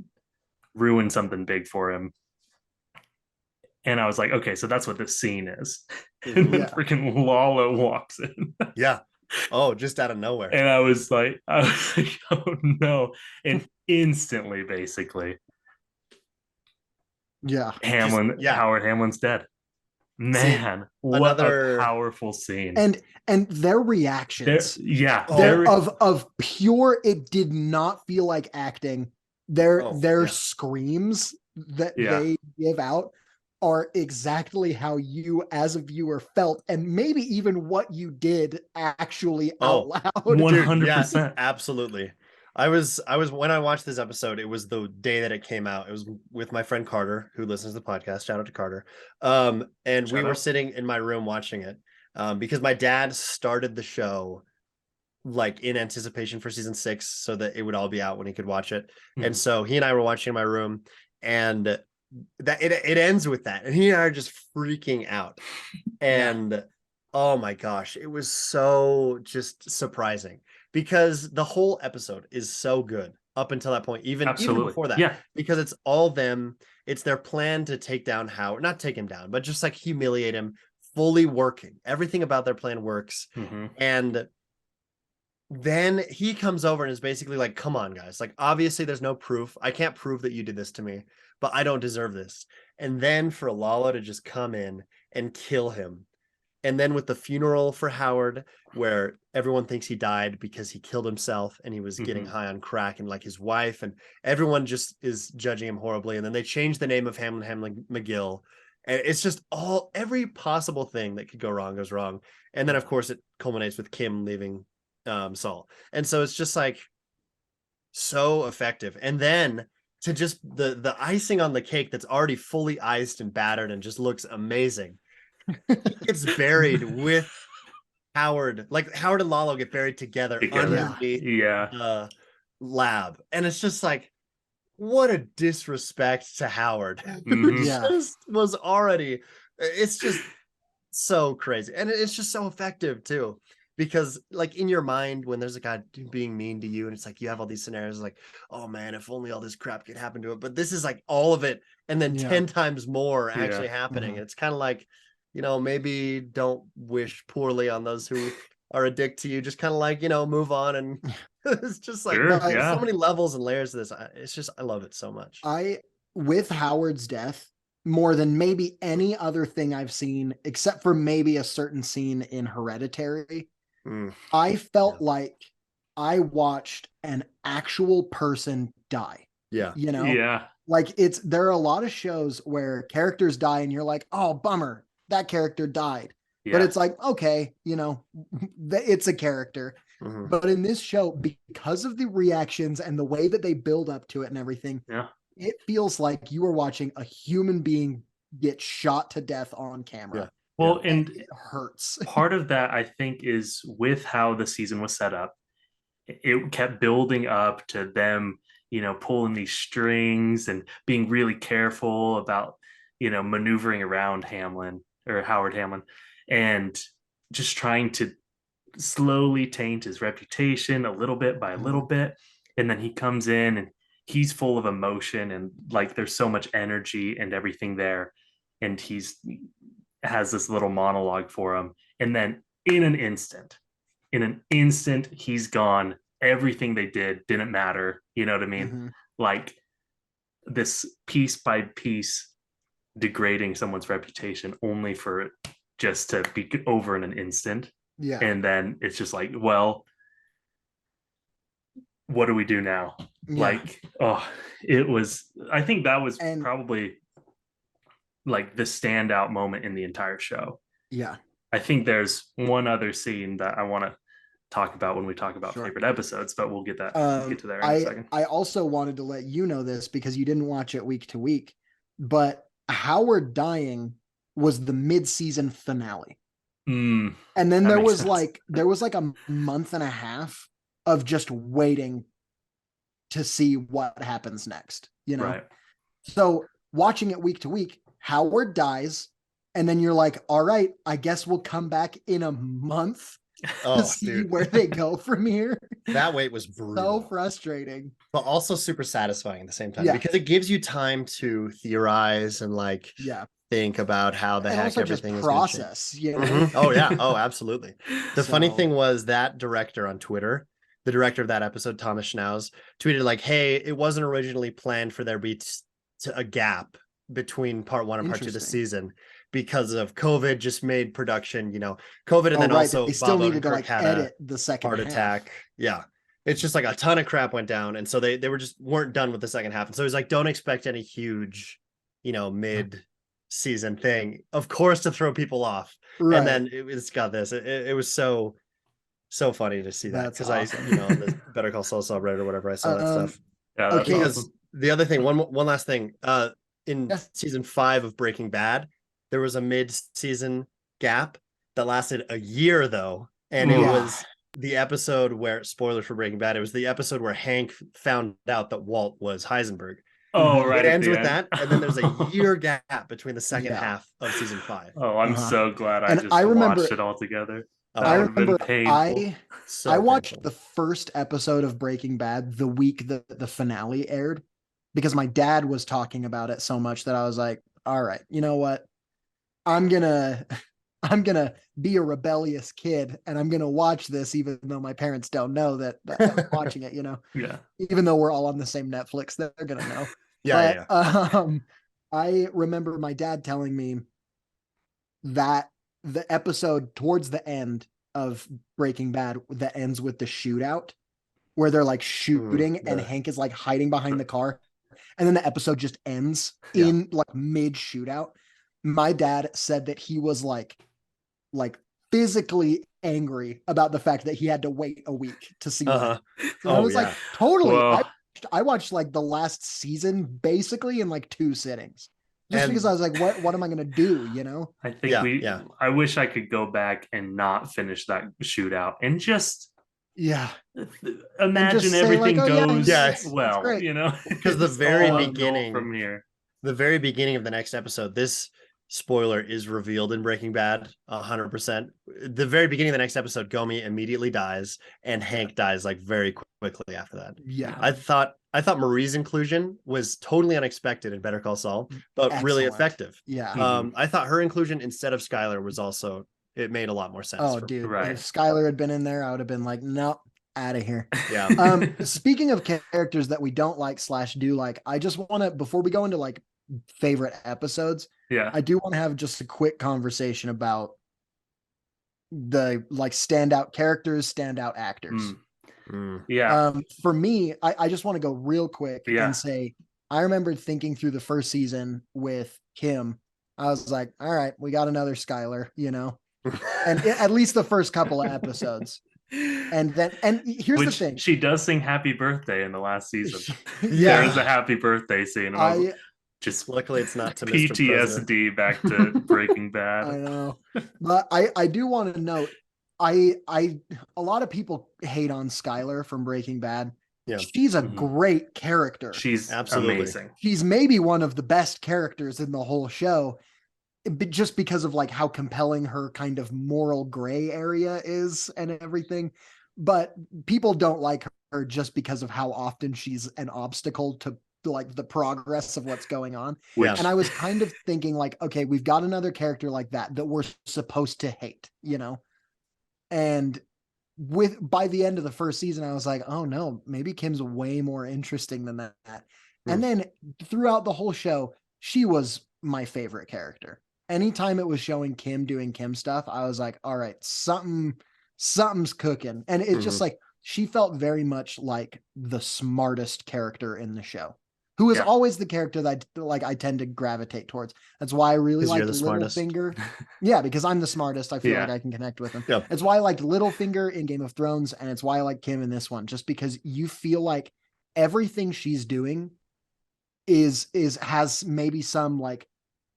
Speaker 1: ruined something big for him. And I was like, okay, so that's what this scene is. And
Speaker 3: mhm.
Speaker 1: then
Speaker 2: Yeah.
Speaker 1: freaking Lalo walks in.
Speaker 3: Yeah. Oh, just out of nowhere.
Speaker 1: And I was like, oh no. And instantly, basically,
Speaker 2: Yeah.
Speaker 3: Just, yeah.
Speaker 1: Howard Hamlin's dead.
Speaker 3: See,
Speaker 1: Man, what a
Speaker 3: another,
Speaker 1: powerful scene.
Speaker 2: And their
Speaker 1: There,
Speaker 2: reactions,
Speaker 1: yeah,
Speaker 3: oh,
Speaker 2: they're of pure, it did not feel like acting. Their
Speaker 3: oh,
Speaker 2: their
Speaker 3: yeah.
Speaker 2: screams that
Speaker 1: yeah,
Speaker 2: they give out are exactly how you as a viewer felt, and maybe even what you did actually out
Speaker 3: Oh,
Speaker 2: loud.
Speaker 3: dude, yeah,
Speaker 1: 100%.
Speaker 3: absolutely. I was when I watched this episode, it was the day that it came out. It was with my friend Carter, who listens to the podcast. Shout out to Carter. And we
Speaker 1: Shout
Speaker 3: were
Speaker 1: out.
Speaker 3: sitting in my room watching it. Because my dad started the show like in anticipation for season 6 so that it would all be out when he could watch it. And
Speaker 1: Mhm.
Speaker 3: so he and I were watching in my room, and that it ends with that. And he and I are just freaking out.
Speaker 2: Yeah.
Speaker 3: And oh my gosh, it was so just surprising because the whole episode is so good up until that point, even
Speaker 1: Absolutely.
Speaker 3: before that,
Speaker 1: Yeah.
Speaker 3: because it's all them. It's their plan to take down Howard, not take him down, but just like humiliate him, fully working. Everything about their plan works.
Speaker 1: Mm-hmm.
Speaker 3: And then he comes over and is basically like, come on, guys. Like, obviously, there's no proof. I can't prove that you did this to me, but I don't deserve this. And then for Lalo to just come in and kill him. And then with the funeral for Howard, where everyone thinks he died because he killed himself and he was getting high on crack, and like his wife and everyone just is judging him horribly. And then they change the name of Hamlin McGill. And it's just every possible thing that could go wrong goes wrong. And then, of course, it culminates with Kim leaving Saul. And so it's just like so effective. And then to just the icing on the cake that's already fully iced and battered and just looks amazing. It's buried with Howard. Like Howard and Lalo get buried together underneath the lab. And it's just like, what a disrespect to Howard. Who just was already, it's just so crazy. And it's just so effective too. Because like in your mind, when there's a guy being mean to you, and it's like you have all these scenarios like, oh man, if only all this crap could happen to it. But this is like all of it, and then 10 times more actually happening. It's kind of like, maybe don't wish poorly on those who are a dick to you. Just kind of like, move on. And it's just like so many levels and layers to this. It's just, I love it so much.
Speaker 2: With Howard's death, more than maybe any other thing I've seen, except for maybe a certain scene in Hereditary, I felt like I watched an actual person die.
Speaker 3: Yeah.
Speaker 2: Like there are a lot of shows where characters die and you're like, oh, bummer, that character died. But it's like, okay, it's a character. But in this show, because of the reactions and the way that they build up to it and everything, it feels like you are watching a human being get shot to death on camera.
Speaker 1: Well, and
Speaker 2: it hurts.
Speaker 1: Part of that, I think, is with how the season was set up. It kept building up to them, pulling these strings and being really careful about, maneuvering around Howard Hamlin, and just trying to slowly taint his reputation a little bit by a little bit. And then he comes in and he's full of emotion, and like there's so much energy and everything there. And has this little monologue for him. And then in an instant, he's gone. Everything they did didn't matter. You know what I mean? Like this piece by piece degrading someone's reputation only for it just to be over in an instant. And then it's just like, well, what do we do now? Like, I think that was probably like the standout moment in the entire show. I think there's one other scene that I want to talk about when we talk about favorite episodes, but we'll get to there in a second.
Speaker 2: I also wanted to let you know this because you didn't watch it week to week, but Howard dying was the mid-season finale. And then there was like a month and a half of just waiting to see what happens next, So watching it week to week, Howard dies, and then you're like, all right, I guess we'll come back in a month to see where they go from here.
Speaker 3: That wait was brutal.
Speaker 2: So frustrating.
Speaker 3: But also super satisfying at the same time, because it gives you time to theorize and like think about how the heck everything is
Speaker 2: process.
Speaker 3: Oh yeah. Oh, absolutely. The funny thing was that director on Twitter, the director of that episode, Thomas Schnauz, tweeted like, hey, it wasn't originally planned for there to be a gap between part 1 and part 2 of the season because of COVID just made production, COVID. And then also
Speaker 2: they still needed to edit the second
Speaker 3: heart attack. Yeah. It's just like a ton of crap went down. And so they weren't done with the second half. And so he's like, don't expect any huge, mid season thing, of course, to throw people off. And then it's got this, it was so funny to see that, because awesome. I the Better Call Saul subreddit or whatever, I saw that stuff.
Speaker 1: Okay.
Speaker 3: Because the other thing, one last thing, in season 5 of Breaking Bad, there was a mid-season gap that lasted a year though, and it was the episode where, spoilers for Breaking Bad, it was the episode where Hank found out that Walt was Heisenberg.
Speaker 1: Oh, right.
Speaker 3: It ends with that, and then there's a year gap between the second half of season 5.
Speaker 1: Oh, I'm so glad I watched it all together.
Speaker 2: I remember I watched the first episode of Breaking Bad the week that the finale aired, because my dad was talking about it so much that I was like, all right, you know what? I'm gonna I'm gonna be a rebellious kid and I'm gonna watch this even though my parents don't know that I'm watching it,
Speaker 1: Yeah.
Speaker 2: even though we're all on the same Netflix, they're gonna know.
Speaker 3: Yeah,
Speaker 2: But I remember my dad telling me that the episode towards the end of Breaking Bad that ends with the shootout where they're like shooting and
Speaker 3: yeah.
Speaker 2: Hank is like hiding behind the car and then the episode just ends
Speaker 3: Yeah.
Speaker 2: in like mid shootout. My dad said that he was like physically angry about the fact that he had to wait a week to see what happened. And I
Speaker 3: Oh
Speaker 2: was
Speaker 3: yeah.
Speaker 2: like, totally.
Speaker 1: Well,
Speaker 2: I watched like the last season basically in like 2 sittings. Just
Speaker 3: And
Speaker 2: because I was like, what am I gonna do?
Speaker 1: I think
Speaker 3: yeah.
Speaker 1: I wish I could go back and not finish that shootout and just
Speaker 2: Yeah.
Speaker 1: imagine
Speaker 2: just say like,
Speaker 1: everything
Speaker 2: oh yeah,
Speaker 1: goes
Speaker 3: Yeah.
Speaker 2: it's
Speaker 1: well,
Speaker 2: great.
Speaker 3: Because the
Speaker 1: It's
Speaker 3: very
Speaker 1: all uphill
Speaker 3: beginning
Speaker 1: from here.
Speaker 3: the very beginning of the next episode, this spoiler is revealed in Breaking Bad 100%. The very beginning of the next episode, Gomi immediately dies and Hank dies like very quickly after that.
Speaker 2: Yeah.
Speaker 3: I thought Marie's inclusion was totally unexpected in Better Call Saul, but really
Speaker 2: Excellent.
Speaker 3: effective.
Speaker 2: Yeah.
Speaker 3: I thought her inclusion instead of Skylar was also, it made a lot more sense
Speaker 2: Oh,
Speaker 3: for me.
Speaker 2: dude.
Speaker 1: Right.
Speaker 2: If Skylar had been in there, I would have been like, no, out of here.
Speaker 3: Yeah.
Speaker 2: Speaking of characters that we don't like / do like, I just want to, before we go into like favorite episodes,
Speaker 1: Yeah.
Speaker 2: I do want to have just a quick conversation about the like standout characters, standout actors.
Speaker 1: Yeah.
Speaker 2: For me, I just want to go real quick
Speaker 1: Yeah.
Speaker 2: and say, I remember thinking through the first season with Kim, I was like, all right, we got another Skylar, and at least the first couple of episodes. And here's the thing.
Speaker 1: She does sing happy birthday in the last season.
Speaker 2: Yeah.
Speaker 1: There's a happy birthday scene. And I was just
Speaker 3: luckily it's not to Mr. President.
Speaker 1: PTSD back to Breaking Bad.
Speaker 2: I know. But I do want to note, a lot of people hate on Skylar from Breaking Bad.
Speaker 3: Yeah.
Speaker 2: She's a great character.
Speaker 1: She's
Speaker 3: Absolutely
Speaker 1: amazing.
Speaker 2: She's maybe one of the best characters in the whole show, but just because of like how compelling her kind of moral gray area is and everything. But people don't like her just because of how often she's an obstacle to like the progress of what's going on. And I was kind of thinking like, okay, we've got another character like that we're supposed to hate, and by the end of the first season, I was like, oh no, maybe Kim's way more interesting than that. And then throughout the whole show, she was my favorite character. Anytime it was showing Kim doing Kim stuff, I was like, all right, something's cooking. And it's just like, she felt very much like the smartest character in the show, who is always the character that I tend to gravitate towards. That's why I really like Littlefinger. Yeah, because I'm the smartest. I feel like I can connect with him.
Speaker 3: Yep.
Speaker 2: It's why I liked Littlefinger in Game of Thrones, and it's why I like Kim in this one, just because you feel like everything she's doing has maybe some like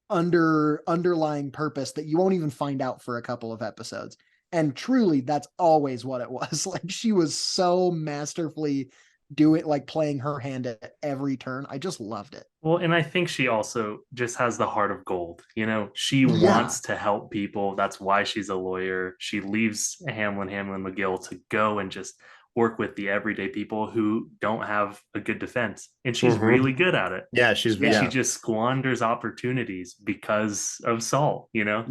Speaker 2: underlying purpose that you won't even find out for a couple of episodes. And truly, that's always what it was. Like, she was so masterfully playing her hand at every turn. I just loved it.
Speaker 1: Well, and I think she also just has the heart of gold. She wants to help people. That's why she's a lawyer. She leaves Hamlin McGill to go and just work with the everyday people who don't have a good defense. And she's really good at it.
Speaker 3: Yeah,
Speaker 1: she just squanders opportunities because of Saul,
Speaker 2: Yeah.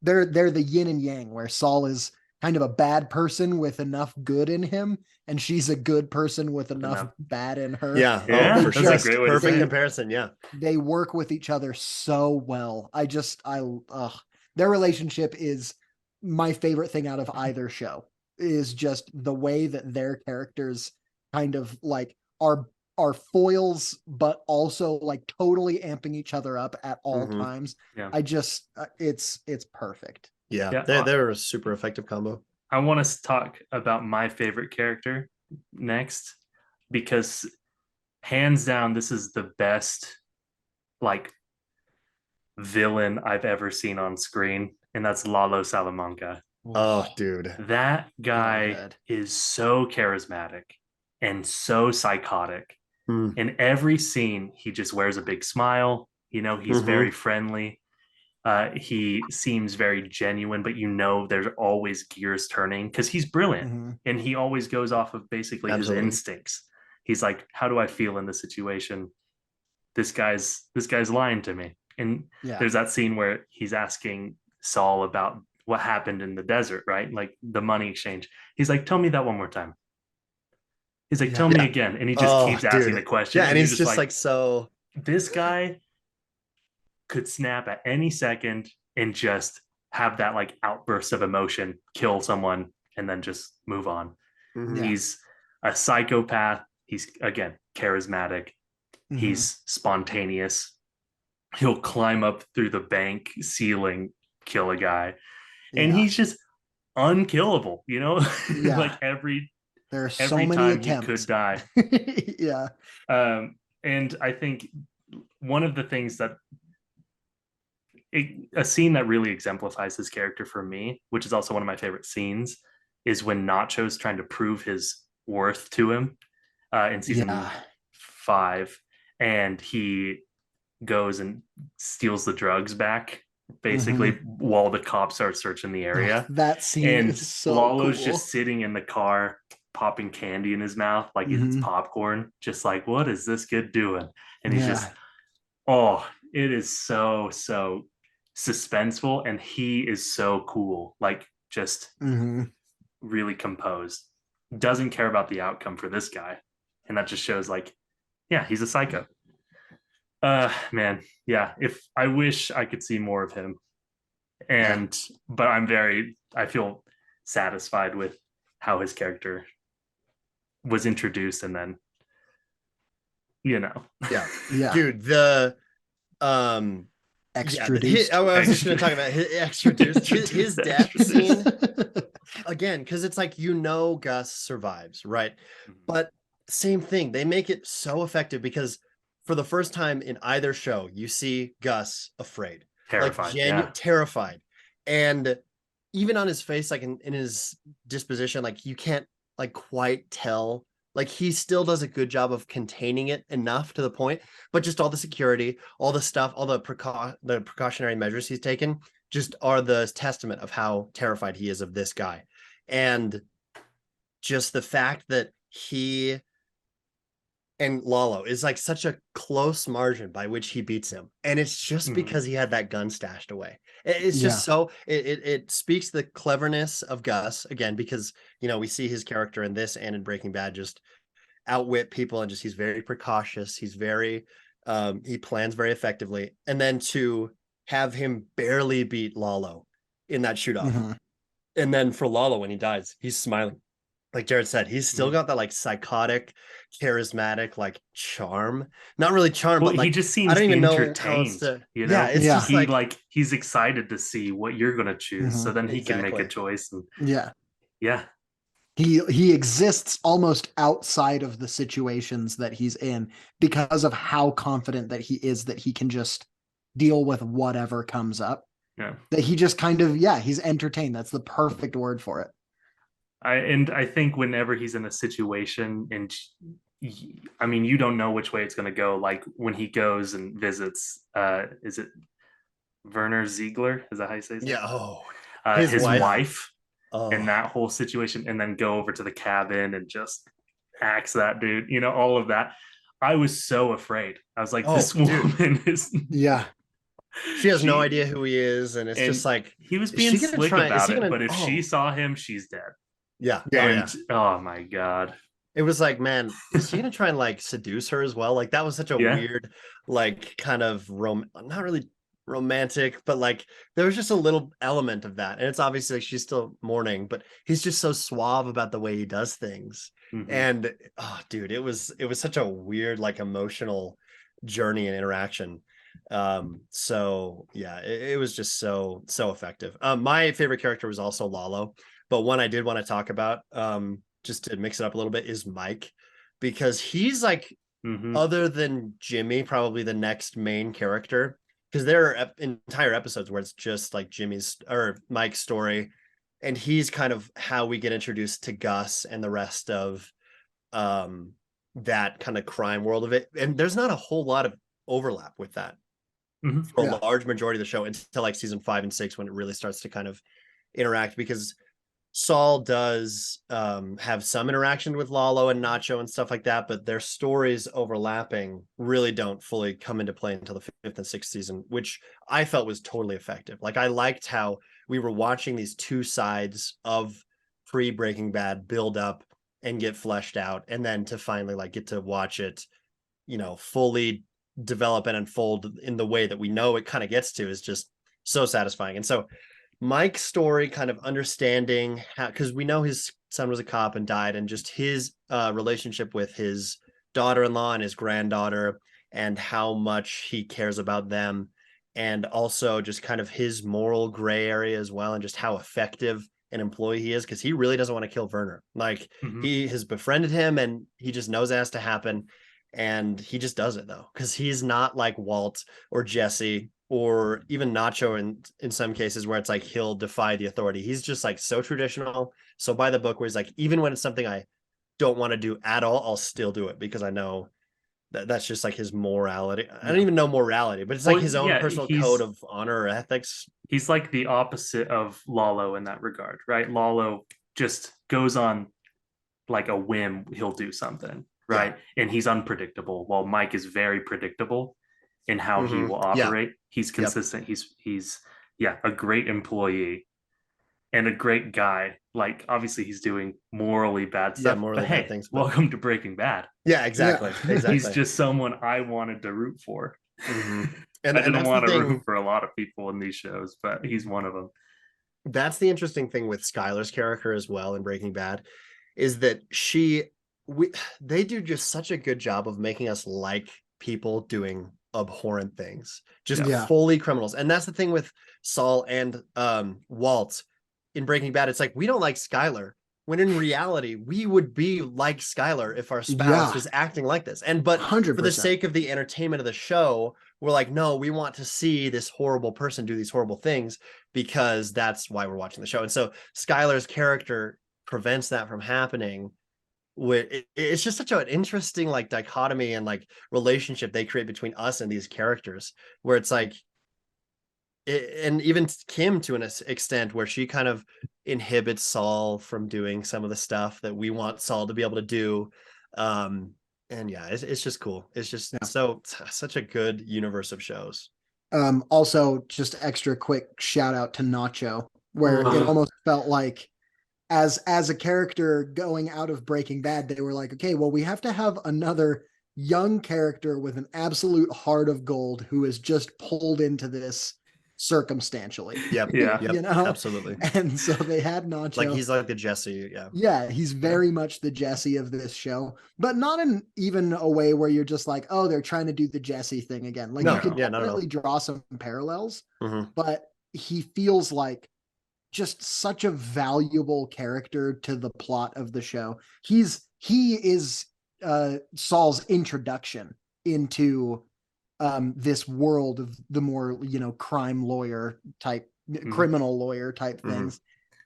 Speaker 1: They're
Speaker 2: they're the yin and yang, where Saul is kind of a bad person with enough good in him, and she's a good person with enough bad in her.
Speaker 3: Yeah,
Speaker 1: for sure. That's a great way to say
Speaker 3: perfect
Speaker 1: it.
Speaker 3: comparison. Yeah,
Speaker 2: they work with each other so well. Their relationship is my favorite thing out of either show. Is just the way that their characters kind of like are foils, but also like totally amping each other up at all times.
Speaker 1: Yeah.
Speaker 2: I just it's perfect.
Speaker 3: Yeah. They're a super effective combo.
Speaker 1: I want to talk about my favorite character next, because hands down, this is the best like villain I've ever seen on screen, and that's Lalo Salamanca.
Speaker 3: Oh, dude.
Speaker 1: That guy is so charismatic and so psychotic. In every scene, he just wears a big smile. He's very friendly. He seems very genuine, but there's always gears turning because he's brilliant, and he always goes off of basically his instincts. He's like, how do I feel in this situation? This guy's lying to me. And
Speaker 2: Yeah.
Speaker 1: there's that scene where he's asking Saul about what happened in the desert, right? Like the money exchange. He's like, tell me that one more time. He's like, tell
Speaker 2: Yeah.
Speaker 1: me
Speaker 3: Yeah.
Speaker 1: again. And he just
Speaker 3: Oh,
Speaker 1: keeps asking the
Speaker 3: dude.
Speaker 1: question.
Speaker 3: Yeah,
Speaker 1: And
Speaker 3: and
Speaker 1: you're
Speaker 3: he's
Speaker 1: just
Speaker 3: just
Speaker 1: like,
Speaker 3: like so.
Speaker 1: this guy could snap at any second and just have that like outburst of emotion, kill someone, and then just move on.
Speaker 3: Mhm.
Speaker 2: Yeah.
Speaker 1: He's a psychopath. He's, again, charismatic.
Speaker 2: Mhm.
Speaker 1: He's spontaneous. He'll climb up through the bank ceiling, kill a guy. And
Speaker 2: Yeah.
Speaker 1: he's just unkillable, you know?
Speaker 2: Yeah.
Speaker 1: Like
Speaker 2: There are so
Speaker 1: every
Speaker 2: many
Speaker 1: time he could
Speaker 2: attempts.
Speaker 1: die.
Speaker 2: Yeah.
Speaker 1: And I think one of the things that a scene that really exemplifies his character for me, which is also one of my favorite scenes, is when Nacho's trying to prove his worth to him in season
Speaker 2: Yeah.
Speaker 1: 5, and he goes and steals the drugs back, basically,
Speaker 2: Mhm.
Speaker 1: while the cops are searching the
Speaker 2: Oh,
Speaker 1: area.
Speaker 2: that scene
Speaker 1: And
Speaker 2: is so
Speaker 1: Lalo's just
Speaker 2: cool.
Speaker 1: sitting in the car, popping candy in his mouth like it's
Speaker 2: Mhm.
Speaker 1: popcorn, just like, what is this kid doing? And he's just,
Speaker 2: Yeah.
Speaker 1: oh, it is so suspenseful, and he is so cool, like just
Speaker 2: Mhm.
Speaker 1: really composed, doesn't care about the outcome for this guy. And that just shows like, yeah, he's a psycho. Man, yeah, if I wish I could see more of him.
Speaker 2: Yeah.
Speaker 1: And but I feel satisfied with how his character was introduced, and then, you know.
Speaker 3: Yeah.
Speaker 2: Yeah.
Speaker 3: Dude, the yeah,
Speaker 2: Extraduced.
Speaker 3: I was just going to talk about his his death scene again, because it's like, Gus survives, right? But same thing, they make it so effective because for the first time in either show, you see Gus afraid, like
Speaker 1: Terrified, yeah.
Speaker 3: terrified, and even on his face, like in his disposition, like you can't like quite tell. Like he still does a good job of containing it enough to the point, but just all the security, all the stuff, all the precautionary measures he's taken, just are the testament of how terrified he is of this guy. And just the fact that he and Lalo is like such a close margin by which he beats him, and it's just because he had that gun stashed away. It's
Speaker 2: Yeah.
Speaker 3: just so it speaks the cleverness of Gus again, because we see his character in this and in Breaking Bad just outwit people, and just he's very precautious, he's very he plans very effectively, and then to have him barely beat Lalo in that shoot off,
Speaker 2: Mhm.
Speaker 3: and then for Lalo when he dies, he's smiling. Like Jared said, he's still got that like psychotic, charismatic like charm. Not really charm,
Speaker 1: Well,
Speaker 3: but
Speaker 1: he
Speaker 3: like
Speaker 1: just
Speaker 3: I
Speaker 1: seems
Speaker 3: don't even know how else
Speaker 1: entertained,
Speaker 3: to.
Speaker 1: you
Speaker 3: Yeah,
Speaker 1: know.
Speaker 3: it's
Speaker 2: Yeah.
Speaker 3: just
Speaker 1: He
Speaker 3: like
Speaker 1: like he's excited to see what you're gonna choose, so
Speaker 2: Mhm.
Speaker 1: then he can make a
Speaker 3: exactly.
Speaker 1: choice. And
Speaker 2: Yeah.
Speaker 1: yeah,
Speaker 2: He exists almost outside of the situations that he's in because of how confident that he is that he can just deal with whatever comes up.
Speaker 1: yeah.
Speaker 2: That he just kind of, yeah, he's entertained. That's the perfect word for it.
Speaker 1: I think whenever he's in a situation, and I mean, you don't know which way it's gonna go. Like when he goes and visits, is it Werner Ziegler? Is that how you say his name?
Speaker 3: Yeah. Oh, his
Speaker 1: His
Speaker 3: wife.
Speaker 1: wife, and
Speaker 3: Oh,
Speaker 1: that whole situation, and then go over to the cabin and just axe that dude, all of that. I was so afraid. I was like,
Speaker 3: oh,
Speaker 1: this
Speaker 3: dude.
Speaker 1: woman is,
Speaker 2: Yeah.
Speaker 3: She has no
Speaker 1: she,
Speaker 3: idea who he is, and it's just
Speaker 1: and
Speaker 3: like,
Speaker 1: he was
Speaker 3: is
Speaker 1: being
Speaker 3: she gonna
Speaker 1: slick
Speaker 3: try? Is
Speaker 1: about
Speaker 3: he
Speaker 1: it,
Speaker 3: gonna?
Speaker 1: but if she
Speaker 3: Oh,
Speaker 1: saw him, she's dead.
Speaker 3: yeah. Oh,
Speaker 2: Yeah.
Speaker 3: yeah.
Speaker 1: And oh my God.
Speaker 3: It was like, man, is he gonna try and like seduce her as well? Like that was such a
Speaker 1: Yeah.
Speaker 3: weird, like kind of not really romantic, but like there was just a little element of that. And it's obviously like she's still mourning, but he's just so suave about the way he does things.
Speaker 1: Mhm.
Speaker 3: And oh, dude, it was such a weird, like emotional journey and interaction. So yeah, it was just so effective. My favorite character was also Lalo, but one I did want to talk about, just to mix it up a little bit, is Mike, because he's like,
Speaker 1: Mhm.
Speaker 3: other than Jimmy, probably the next main character, because there are entire episodes where it's just like Jimmy's or Mike's story, and he's kind of how we get introduced to Gus and the rest of that kind of crime world of it. And there's not a whole lot of overlap with that
Speaker 1: Mhm.
Speaker 3: for a
Speaker 2: Yeah.
Speaker 3: large majority of the show until like season 5 and 6, when it really starts to kind of interact, because Saul does have some interaction with Lalo and Nacho and stuff like that, but their stories overlapping really don't fully come into play until the 5th and 6th season, which I felt was totally effective. Like, I liked how we were watching these two sides of pre-Breaking Bad build up and get fleshed out, and then to finally like get to watch it, fully develop and unfold in the way that we know it kind of gets to is just so satisfying. And so Mike's story, kind of understanding how, because we know his son was a cop and died, and just his relationship with his daughter-in-law and his granddaughter, and how much he cares about them, and also just kind of his moral gray area as well, and just how effective an employee he is, because he really doesn't want to kill Werner. Like, he has befriended him, and he just knows it has to happen, and he just does it though, because he's not like Walt or Jesse or even Nacho in some cases, where it's like he'll defy the authority. He's just like so traditional, so by the book, where he's like, even when it's something I don't want to do at all, I'll still do it because I know that that's just like his morality. I don't even know morality, but it's like his own personal code of honor or ethics.
Speaker 1: He's like the opposite of Lalo in that regard, right? Lalo just goes on like a whim, he'll do something, right? And he's unpredictable, while Mike is very predictable in how he will operate. He's consistent. He's a great employee and a great guy. Like, obviously he's doing morally bad stuff, but hey, things, welcome to Breaking Bad.
Speaker 3: Yeah, exactly.
Speaker 1: He's just someone I wanted to root for.
Speaker 3: And
Speaker 1: I didn't want to root for a lot of people in these shows, but he's one of them.
Speaker 3: That's the interesting thing with Skylar's character as well in Breaking Bad, is that they do just such a good job of making us like people doing abhorrent things, just fully criminals. And that's the thing with Saul and Walt in Breaking Bad. It's like, we don't like Skylar, when in reality we would be like Skylar if our spouse was acting like this. But 100%. For the sake of the entertainment of the show, we're like, no, we want to see this horrible person do these horrible things, because that's why we're watching the show. And so Skylar's character prevents that from happening. It's just such an interesting like dichotomy and like relationship they create between us and these characters, where it's like, and even Kim to an extent, where she kind of inhibits Saul from doing some of the stuff that we want Saul to be able to do. And it's just cool. It's just such a good universe of shows.
Speaker 2: Also, just extra quick shout out to Nacho, where it almost felt like, as a character going out of Breaking Bad, they were like, okay, well, we have to have another young character with an absolute heart of gold who is just pulled into this circumstantially.
Speaker 3: Absolutely.
Speaker 2: And so they had Nacho.
Speaker 3: Like, he's like the Jesse.
Speaker 2: He's very much the Jesse of this show, but not in even a way where you're just like, oh, they're trying to do the Jesse thing again. Like, you could definitely draw some parallels, but he feels like just such a valuable character to the plot of the show. He is Saul's introduction into this world of the more, crime lawyer type, criminal lawyer type things.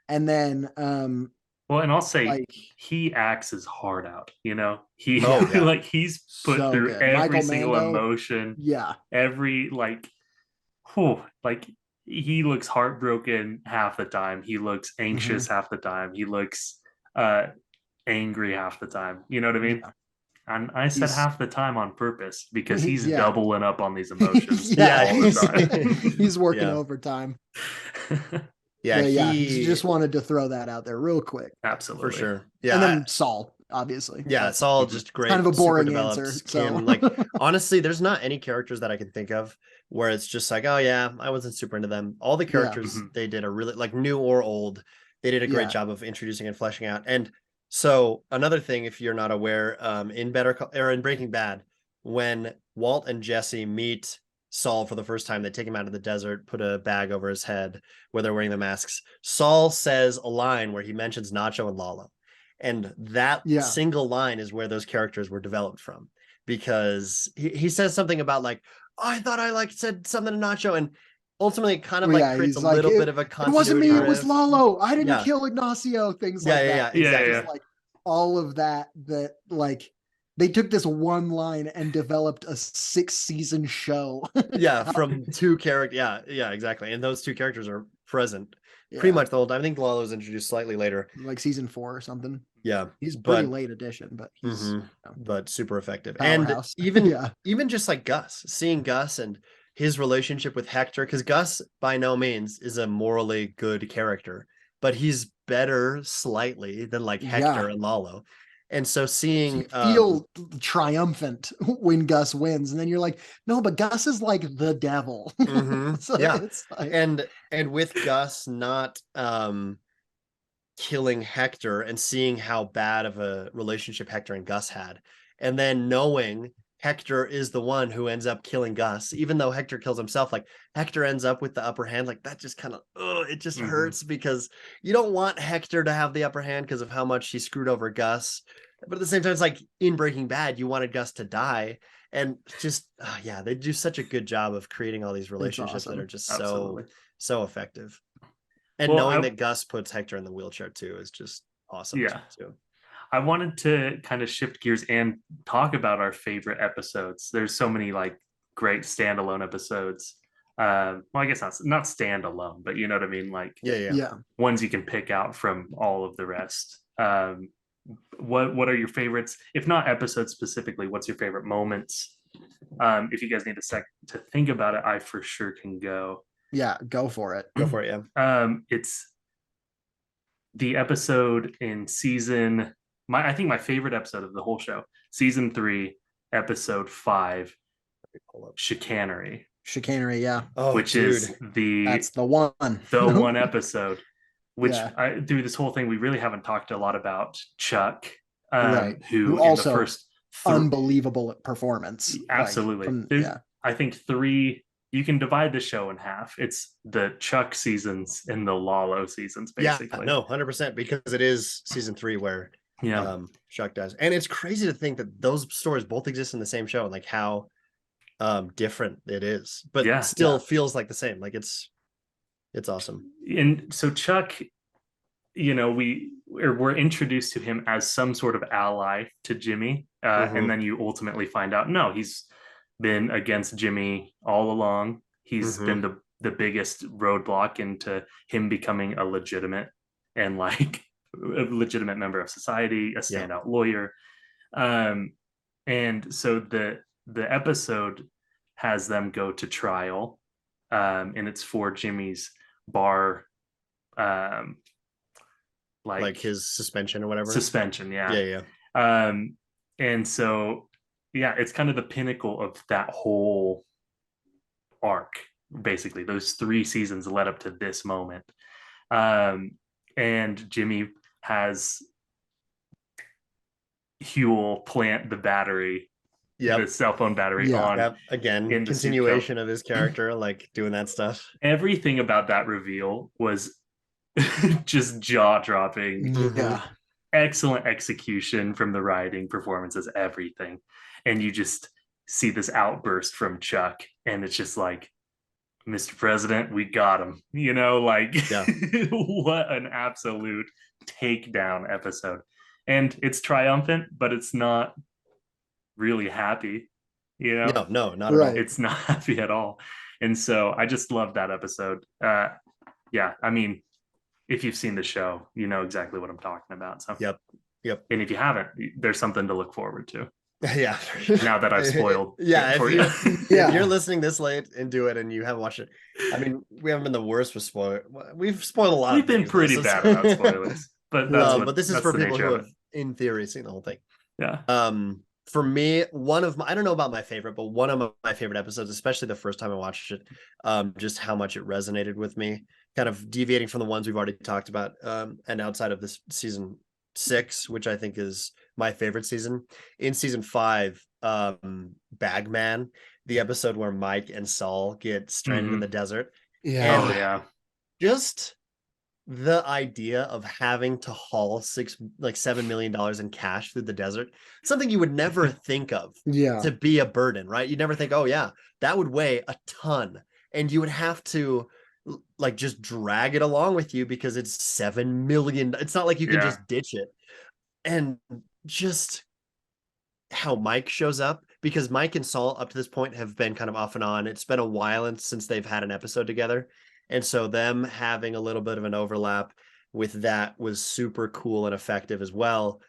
Speaker 2: And then
Speaker 1: well, and I'll say, like, he acts his heart out, like, he's put so through good. Every single emotion, every like he looks heartbroken half the time, he looks anxious half the time, he looks angry half the time, you know what I mean? And I said half the time on purpose, because he's doubling up on these emotions all the time.
Speaker 2: He's working overtime. He just wanted to throw that out there real quick.
Speaker 1: Absolutely.
Speaker 3: For sure.
Speaker 2: And then Saul, obviously.
Speaker 3: Saul, just great.
Speaker 2: Kind of a boring answer.
Speaker 3: Like, honestly, there's not any characters that I can think of where it's just like, oh yeah, I wasn't super into them. All the characters they did are really, like, new or old, they did a great job of introducing and fleshing out. And so another thing, if you're not aware, in Breaking Bad, when Walt and Jesse meet Saul for the first time, they take him out of the desert, put a bag over his head where they're wearing the masks. Saul says a line where he mentions Nacho and Lalo. And that single line is where those characters were developed from, because he says something about like, oh, I thought I said something to Nacho, and ultimately it kind of creates a little bit of a continuity.
Speaker 2: It wasn't me, it was Lalo. I didn't kill Ignacio, things like that.
Speaker 3: Exactly.
Speaker 2: Just like all of that like they took this one line and developed a 6-season show.
Speaker 3: From two characters. Yeah, exactly. And those two characters are present
Speaker 2: Yeah.
Speaker 3: pretty much the whole time. I think Lalo was introduced slightly later.
Speaker 2: Like season 4 or something.
Speaker 3: Yeah,
Speaker 2: He's pretty
Speaker 3: but
Speaker 2: late addition, but he's
Speaker 3: but super effective.
Speaker 2: powerhouse.
Speaker 3: And even
Speaker 2: Yeah.
Speaker 3: even just like Gus, seeing Gus and his relationship with Hector, because Gus by no means is a morally good character, but he's better slightly than like Hector and Lalo. And so
Speaker 2: You
Speaker 3: seeing
Speaker 2: feel triumphant when Gus wins, and then you're like, no, but Gus is like the devil. So
Speaker 3: yeah,
Speaker 2: it's like,
Speaker 3: and with Gus not killing Hector and seeing how bad of a relationship Hector and Gus had, and then knowing Hector is the one who ends up killing Gus, even though Hector kills himself, like Hector ends up with the upper hand, like that just kind of, it just hurts, because you don't want Hector to have the upper hand because of how much he screwed over Gus. But at the same time, it's like in Breaking Bad, you wanted Gus to die. And just, yeah, they do such a good job of creating all these relationships that
Speaker 2: awesome.
Speaker 3: are just
Speaker 1: Absolutely.
Speaker 3: so effective. And
Speaker 1: Well,
Speaker 3: knowing that Gus puts Hector in the wheelchair too is just awesome.
Speaker 1: Yeah.
Speaker 3: Too.
Speaker 1: I wanted to kind of shift gears and talk about our favorite episodes. There's so many like great standalone episodes. Well, I guess not standalone, but you know what I mean, like
Speaker 3: Yeah.
Speaker 1: ones you can pick out from all of the rest. What are your favorites? If not episodes specifically, what's your favorite moments? If you guys need a sec to think about it, I for sure can go.
Speaker 2: Yeah, go for it.
Speaker 3: Go for it. Yeah.
Speaker 1: It's the episode in season. I think my favorite episode of the whole show, season 3, episode 5, Chicanery.
Speaker 2: Chicanery, yeah.
Speaker 3: Oh,
Speaker 1: which
Speaker 3: dude.
Speaker 1: is
Speaker 2: That's the one.
Speaker 1: one episode. Which
Speaker 2: Yeah.
Speaker 1: through this whole thing, we really haven't talked a lot about Chuck,
Speaker 2: Right.
Speaker 1: who in
Speaker 2: also
Speaker 1: the first
Speaker 2: unbelievable performance.
Speaker 1: Absolutely. I think 3. You can divide the show in half. It's the Chuck seasons and the Lalo seasons, basically.
Speaker 3: Yeah, no, 100%, because it is season 3 where Chuck does. And it's crazy to think that those stories both exist in the same show, and like how different it is, but still feels like the same. Like it's awesome.
Speaker 1: And so Chuck, you know, we're introduced to him as some sort of ally to Jimmy, and then you ultimately find out no, he's been against Jimmy all along. He's been the biggest roadblock into him becoming a legitimate and like a legitimate member of society, a standout lawyer. And so the episode has them go to trial, and it's for Jimmy's bar,
Speaker 3: like his suspension or whatever.
Speaker 1: Suspension,
Speaker 3: yeah.
Speaker 1: And so it's kind of the pinnacle of that whole arc. Basically, those 3 seasons led up to this moment. And Jimmy has Huel plant the battery, the cell phone battery on.
Speaker 3: Again, continuation of his character, like doing that stuff.
Speaker 1: Everything about that reveal was just jaw-dropping.
Speaker 2: Yeah.
Speaker 1: Excellent execution from the writing, performances, everything. And you just see this outburst from Chuck, and it's just like, Mr. President, we got him. You know, like what an absolute takedown episode. And it's triumphant, but it's not really happy. You know?
Speaker 3: No, not at all.
Speaker 1: It's not happy at all. And so I just love that episode. I mean, if you've seen the show, you know exactly what I'm talking about. So
Speaker 3: Yep.
Speaker 1: And if you haven't, there's something to look forward to.
Speaker 3: Yeah.
Speaker 1: Now that I've spoiled.
Speaker 3: If you're listening this late into it and you haven't watched it, I mean, we haven't been the worst with spoilers. We've spoiled a lot.
Speaker 1: We've been pretty bad about spoilers, but
Speaker 3: but this is for people who have, in theory, seen the whole thing.
Speaker 1: Yeah.
Speaker 3: For me, I don't know about my favorite, but one of my favorite episodes, especially the first time I watched it, just how much it resonated with me, kind of deviating from the ones we've already talked about, and outside of this season 6, which I think is my favorite season. In season 5, Bagman, the episode where Mike and Saul get stranded in the desert. Just the idea of having to haul $7 million in cash through the desert, something you would never think of to be a burden, right? You never think, oh yeah, that would weigh a ton, and you would have to like just drag it along with you because it's $7 million. It's not like you can just ditch it. And just how Mike shows up, because Mike and Saul up to this point have been kind of off and on. It's been a while since they've had an episode together. And so them having a little bit of an overlap with that was super cool and effective as well.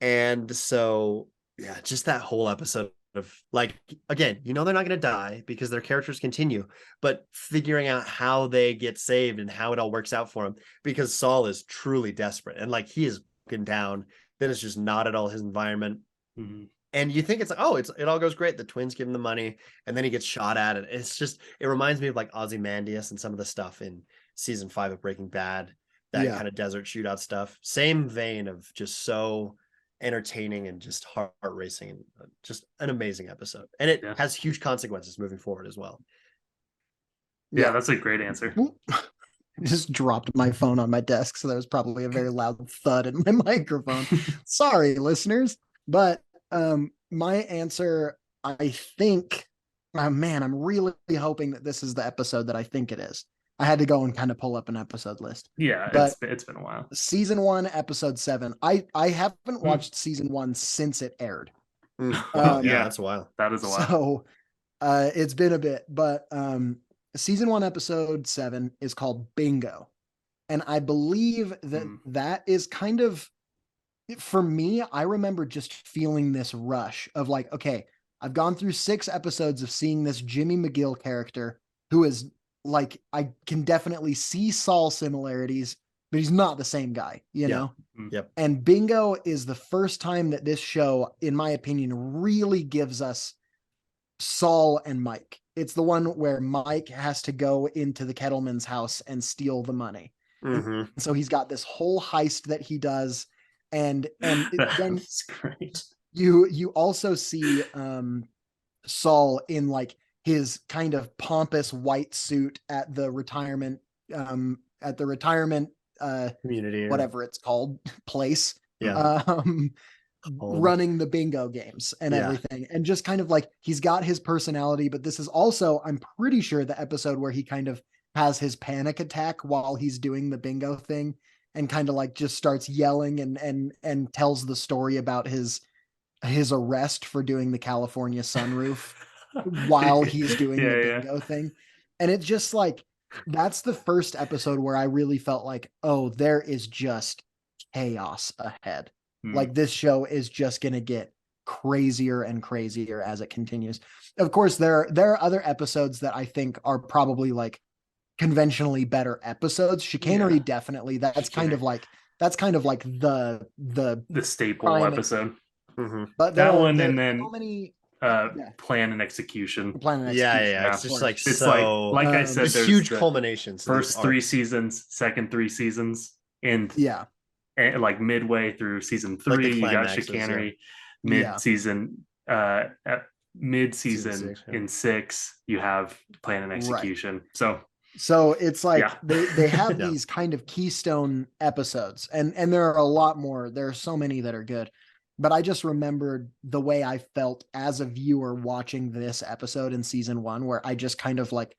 Speaker 3: And so, yeah, just that whole episode of like, again, they're not going to die because their characters continue, but figuring out how they get saved and how it all works out for them, because Saul is truly desperate and like he is broken down. Then it's just not at all his environment.
Speaker 1: Mm-hmm.
Speaker 3: And you think it's like, oh, it all goes great. The twins give him the money, and then he gets shot at. And it reminds me of like Ozymandias and some of the stuff in season 5 of Breaking Bad, that kind of desert shootout stuff. Same vein of just so entertaining and just heart racing, and just an amazing episode. And it has huge consequences moving forward as well.
Speaker 1: Yeah, that's a great answer.
Speaker 2: I just dropped my phone on my desk, so there was probably a very loud thud in my microphone. Sorry, listeners. But my answer, I think, man, I'm really hoping that this is the episode that I think it is. I had to go and kind of pull up an episode list.
Speaker 1: Yeah,
Speaker 2: but
Speaker 1: it's been a while.
Speaker 2: Season 1, episode 7. I haven't watched season 1 since it aired.
Speaker 3: Yeah, that's a while.
Speaker 1: That is a while.
Speaker 2: So it's been a bit, but season 1, episode 7 is called Bingo. And I believe that that is kind of, for me, I remember just feeling this rush of like, okay, I've gone through 6 episodes of seeing this Jimmy McGill character who is like, I can definitely see Saul similarities, but he's not the same guy, you know?
Speaker 3: Yep.
Speaker 2: And Bingo is the first time that this show, in my opinion, really gives us Saul and Mike. It's the one where Mike has to go into the Kettleman's house and steal the money. And so he's got this whole heist that he does. And then
Speaker 1: great.
Speaker 2: You also see Saul in like his kind of pompous white suit at the retirement
Speaker 3: community,
Speaker 2: whatever it's called, place.
Speaker 3: Yeah.
Speaker 2: Running the bingo games and everything. And just kind of like, he's got his personality, but this is also, I'm pretty sure, the episode where he kind of has his panic attack while he's doing the bingo thing, and kind of like just starts yelling and tells the story about his arrest for doing the California sunroof while he's doing the bingo thing. And it's just like, that's the first episode where I really felt like, oh, there is just chaos ahead. Like this show is just going to get crazier and crazier as it continues. Of course, there are other episodes that I think are probably like conventionally better episodes. Chicanery, definitely. That's kind of like the
Speaker 1: staple episode.
Speaker 2: But
Speaker 1: that one, and then
Speaker 2: so many
Speaker 1: plan and execution.
Speaker 3: Yeah. It's just like,
Speaker 1: it's so, like I said, there's
Speaker 3: huge culminations.
Speaker 1: First 3 seasons, second 3 seasons, and and like midway through season 3, like you got Chicanery. Mid-season, mid-season in 6, you have plan and execution.
Speaker 2: So it's like they have these kind of keystone episodes, and there are a lot more. There are so many that are good. But I just remembered the way I felt as a viewer watching this episode in season 1, where I just kind of like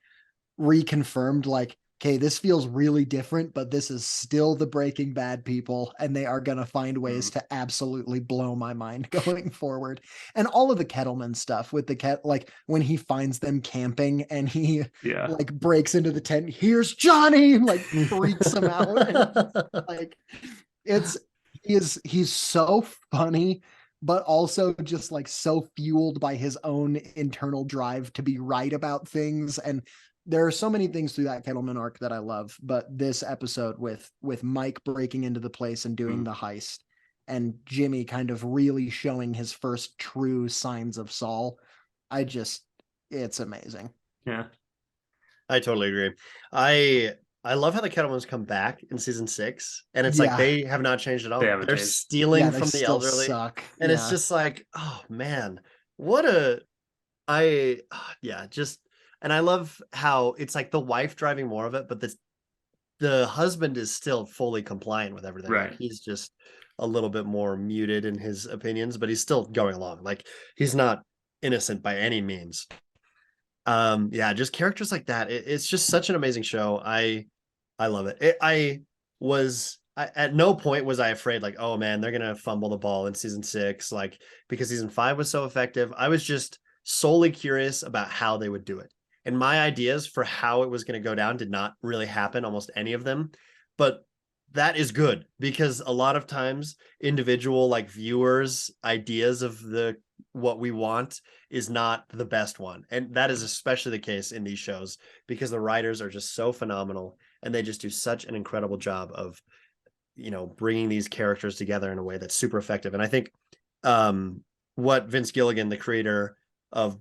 Speaker 2: reconfirmed, like, okay, this feels really different, but this is still the Breaking Bad people, and they are going to find ways to absolutely blow my mind going forward. And all of the Kettleman stuff with like when he finds them camping and he like breaks into the tent, here's Johnny, and like freaks him out. And, like, he's so funny, but also just like so fueled by his own internal drive to be right about things. And there are so many things through that Kettleman arc that I love, but this episode with Mike breaking into the place and doing the heist, and Jimmy kind of really showing his first true signs of Saul, it's amazing.
Speaker 3: Yeah, I totally agree. I love how the Kettlemans come back in season 6, and it's like they have not changed at all. They're stealing from the elderly, and it's just like, oh man, and I love how it's like the wife driving more of it, but the husband is still fully compliant with everything.
Speaker 1: Right.
Speaker 3: Like, he's just a little bit more muted in his opinions, but he's still going along. Like, he's not innocent by any means. Just characters like that. It's just such an amazing show. I love it. At no point was I afraid, like, oh man, they're gonna fumble the ball in season 6, like, because season 5 was so effective. I was just solely curious about how they would do it. And my ideas for how it was going to go down did not really happen, almost any of them. But that is good, because a lot of times individual like viewers' ideas of the what we want is not the best one. And that is especially the case in these shows, because the writers are just so phenomenal and they just do such an incredible job of, bringing these characters together in a way that's super effective. And I think what Vince Gilligan, the creator of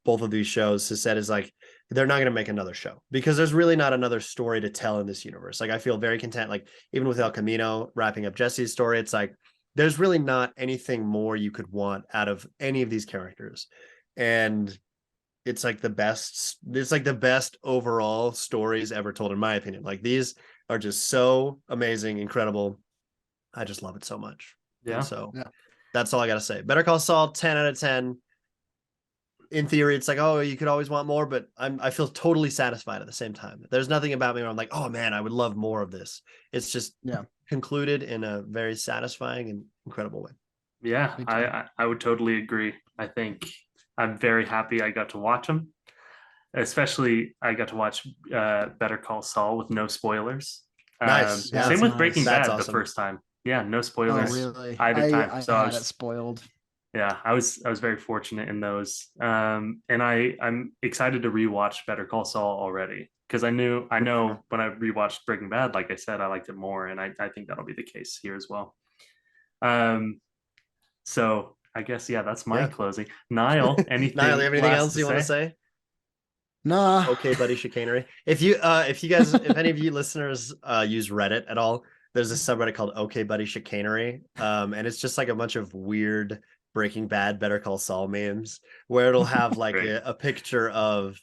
Speaker 3: both of these shows, has said is like, they're not going to make another show because there's really not another story to tell in this universe. Like, I feel very content, like even with El Camino wrapping up Jesse's story, it's like there's really not anything more you could want out of any of these characters. And it's like the best overall stories ever told, in my opinion. Like, these are just so amazing, incredible. I just love it so much.
Speaker 1: Yeah.
Speaker 3: And so
Speaker 2: Yeah.
Speaker 3: that's all I got to say. Better Call Saul, 10 out of 10. In theory, it's like, oh, you could always want more, but I feel totally satisfied at the same time. There's nothing about me where I'm like, oh man, I would love more of this. It's just concluded in a very satisfying and incredible way.
Speaker 1: Yeah, I would totally agree. I think I'm very happy I got to watch them. Especially, I got to watch Better Call Saul with no spoilers.
Speaker 3: Nice.
Speaker 2: Yeah,
Speaker 1: Same
Speaker 2: that's
Speaker 1: with Breaking
Speaker 2: nice.
Speaker 3: That's
Speaker 1: Bad the
Speaker 3: awesome.
Speaker 1: first time. Yeah, no
Speaker 2: Oh,
Speaker 1: spoilers
Speaker 2: really?
Speaker 1: either time.
Speaker 2: I
Speaker 1: So I
Speaker 2: had it
Speaker 1: was,
Speaker 2: spoiled.
Speaker 1: yeah, I was very fortunate in those. And I'm excited to rewatch Better Call Saul already, because I know when I rewatched Breaking Bad, like I said, I liked it more, and I think that'll be the case here as well. So I guess, yeah, that's my closing. Niall, anything?
Speaker 3: Niall, do you have anything else you want to say?
Speaker 2: Nah.
Speaker 3: Okay, buddy, chicanery. If you guys, if any of you listeners use Reddit at all, there's a subreddit called Okay Buddy Chicanery. And it's just like a bunch of weird Breaking Bad, Better Call Saul memes, where it'll have like a picture of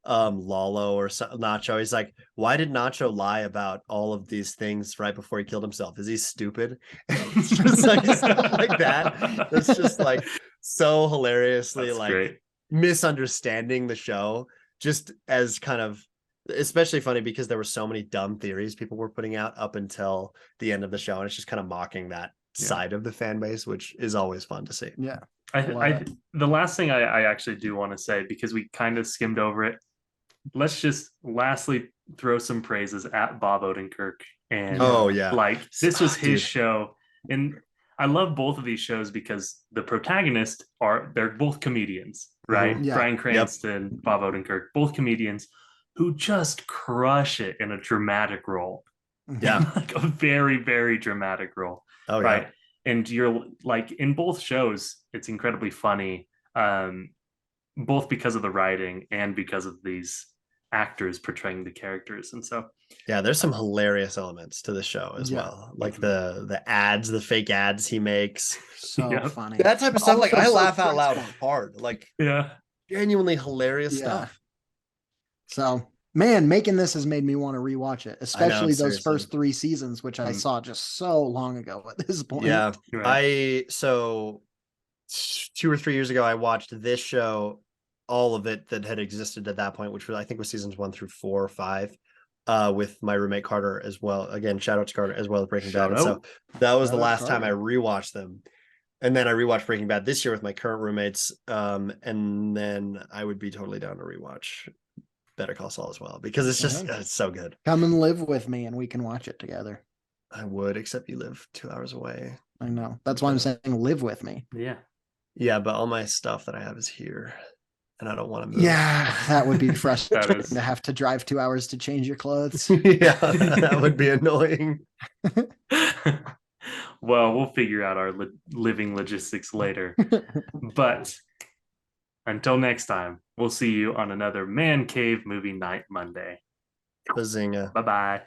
Speaker 3: Lalo or Nacho. He's like, why did Nacho lie about all of these things right before he killed himself? Is he stupid? It's just like stuff like that. That's just like so hilariously
Speaker 1: That's
Speaker 3: like
Speaker 1: great.
Speaker 3: misunderstanding the show, just as kind of, especially funny because there were so many dumb theories people were putting out up until the end of the show, and it's just kind of mocking that side of the fan base, which is always fun to see.
Speaker 2: Yeah.
Speaker 1: The last thing I actually do want to say, because we kind of skimmed over it, let's just lastly throw some praises at Bob Odenkirk. And like, this was his show, and I love both of these shows because the protagonists they're both comedians, right?
Speaker 2: Yeah.
Speaker 1: Bryan Cranston, Bob Odenkirk, both comedians who just crush it in a dramatic role.
Speaker 3: Yeah.
Speaker 1: Like a very, very dramatic role.
Speaker 3: Oh,
Speaker 1: right.
Speaker 3: Yeah.
Speaker 1: And you're like, in both shows, it's incredibly funny, both because of the writing and because of these actors portraying the characters. And so,
Speaker 3: yeah, there's some hilarious elements to the show as well. Like the ads, the fake ads he makes.
Speaker 2: So funny.
Speaker 3: That type of stuff. Like, I laugh out loud hard. Like, genuinely hilarious stuff.
Speaker 2: So, man, making this has made me want to rewatch it, especially those first 3 seasons, which I saw just so long ago at this point.
Speaker 3: Yeah. So 2 or 3 years ago, I watched this show, all of it that had existed at that point, which was, I think, was seasons 1 through 4 or 5, with my roommate Carter as well. Again, shout out to Carter, as well as Breaking Bad. And so that was the last time I rewatched them. And then I rewatched Breaking Bad this year with my current roommates. And then I would be totally down to rewatch Better Call Saul as well, because it's just it's so good.
Speaker 2: Come and live with me and we can watch it together.
Speaker 3: I would, except you live 2 hours away.
Speaker 2: I know. That's why I'm saying live with me.
Speaker 3: Yeah, but all my stuff that I have is here, and I don't want to move.
Speaker 2: Yeah, that would be frustrating to have to drive 2 hours to change your clothes.
Speaker 3: Yeah, that would be annoying.
Speaker 1: Well, we'll figure out our living logistics later. But until next time, we'll see you on another Man Cave Movie Night Monday.
Speaker 3: Bazinga.
Speaker 1: Bye-bye.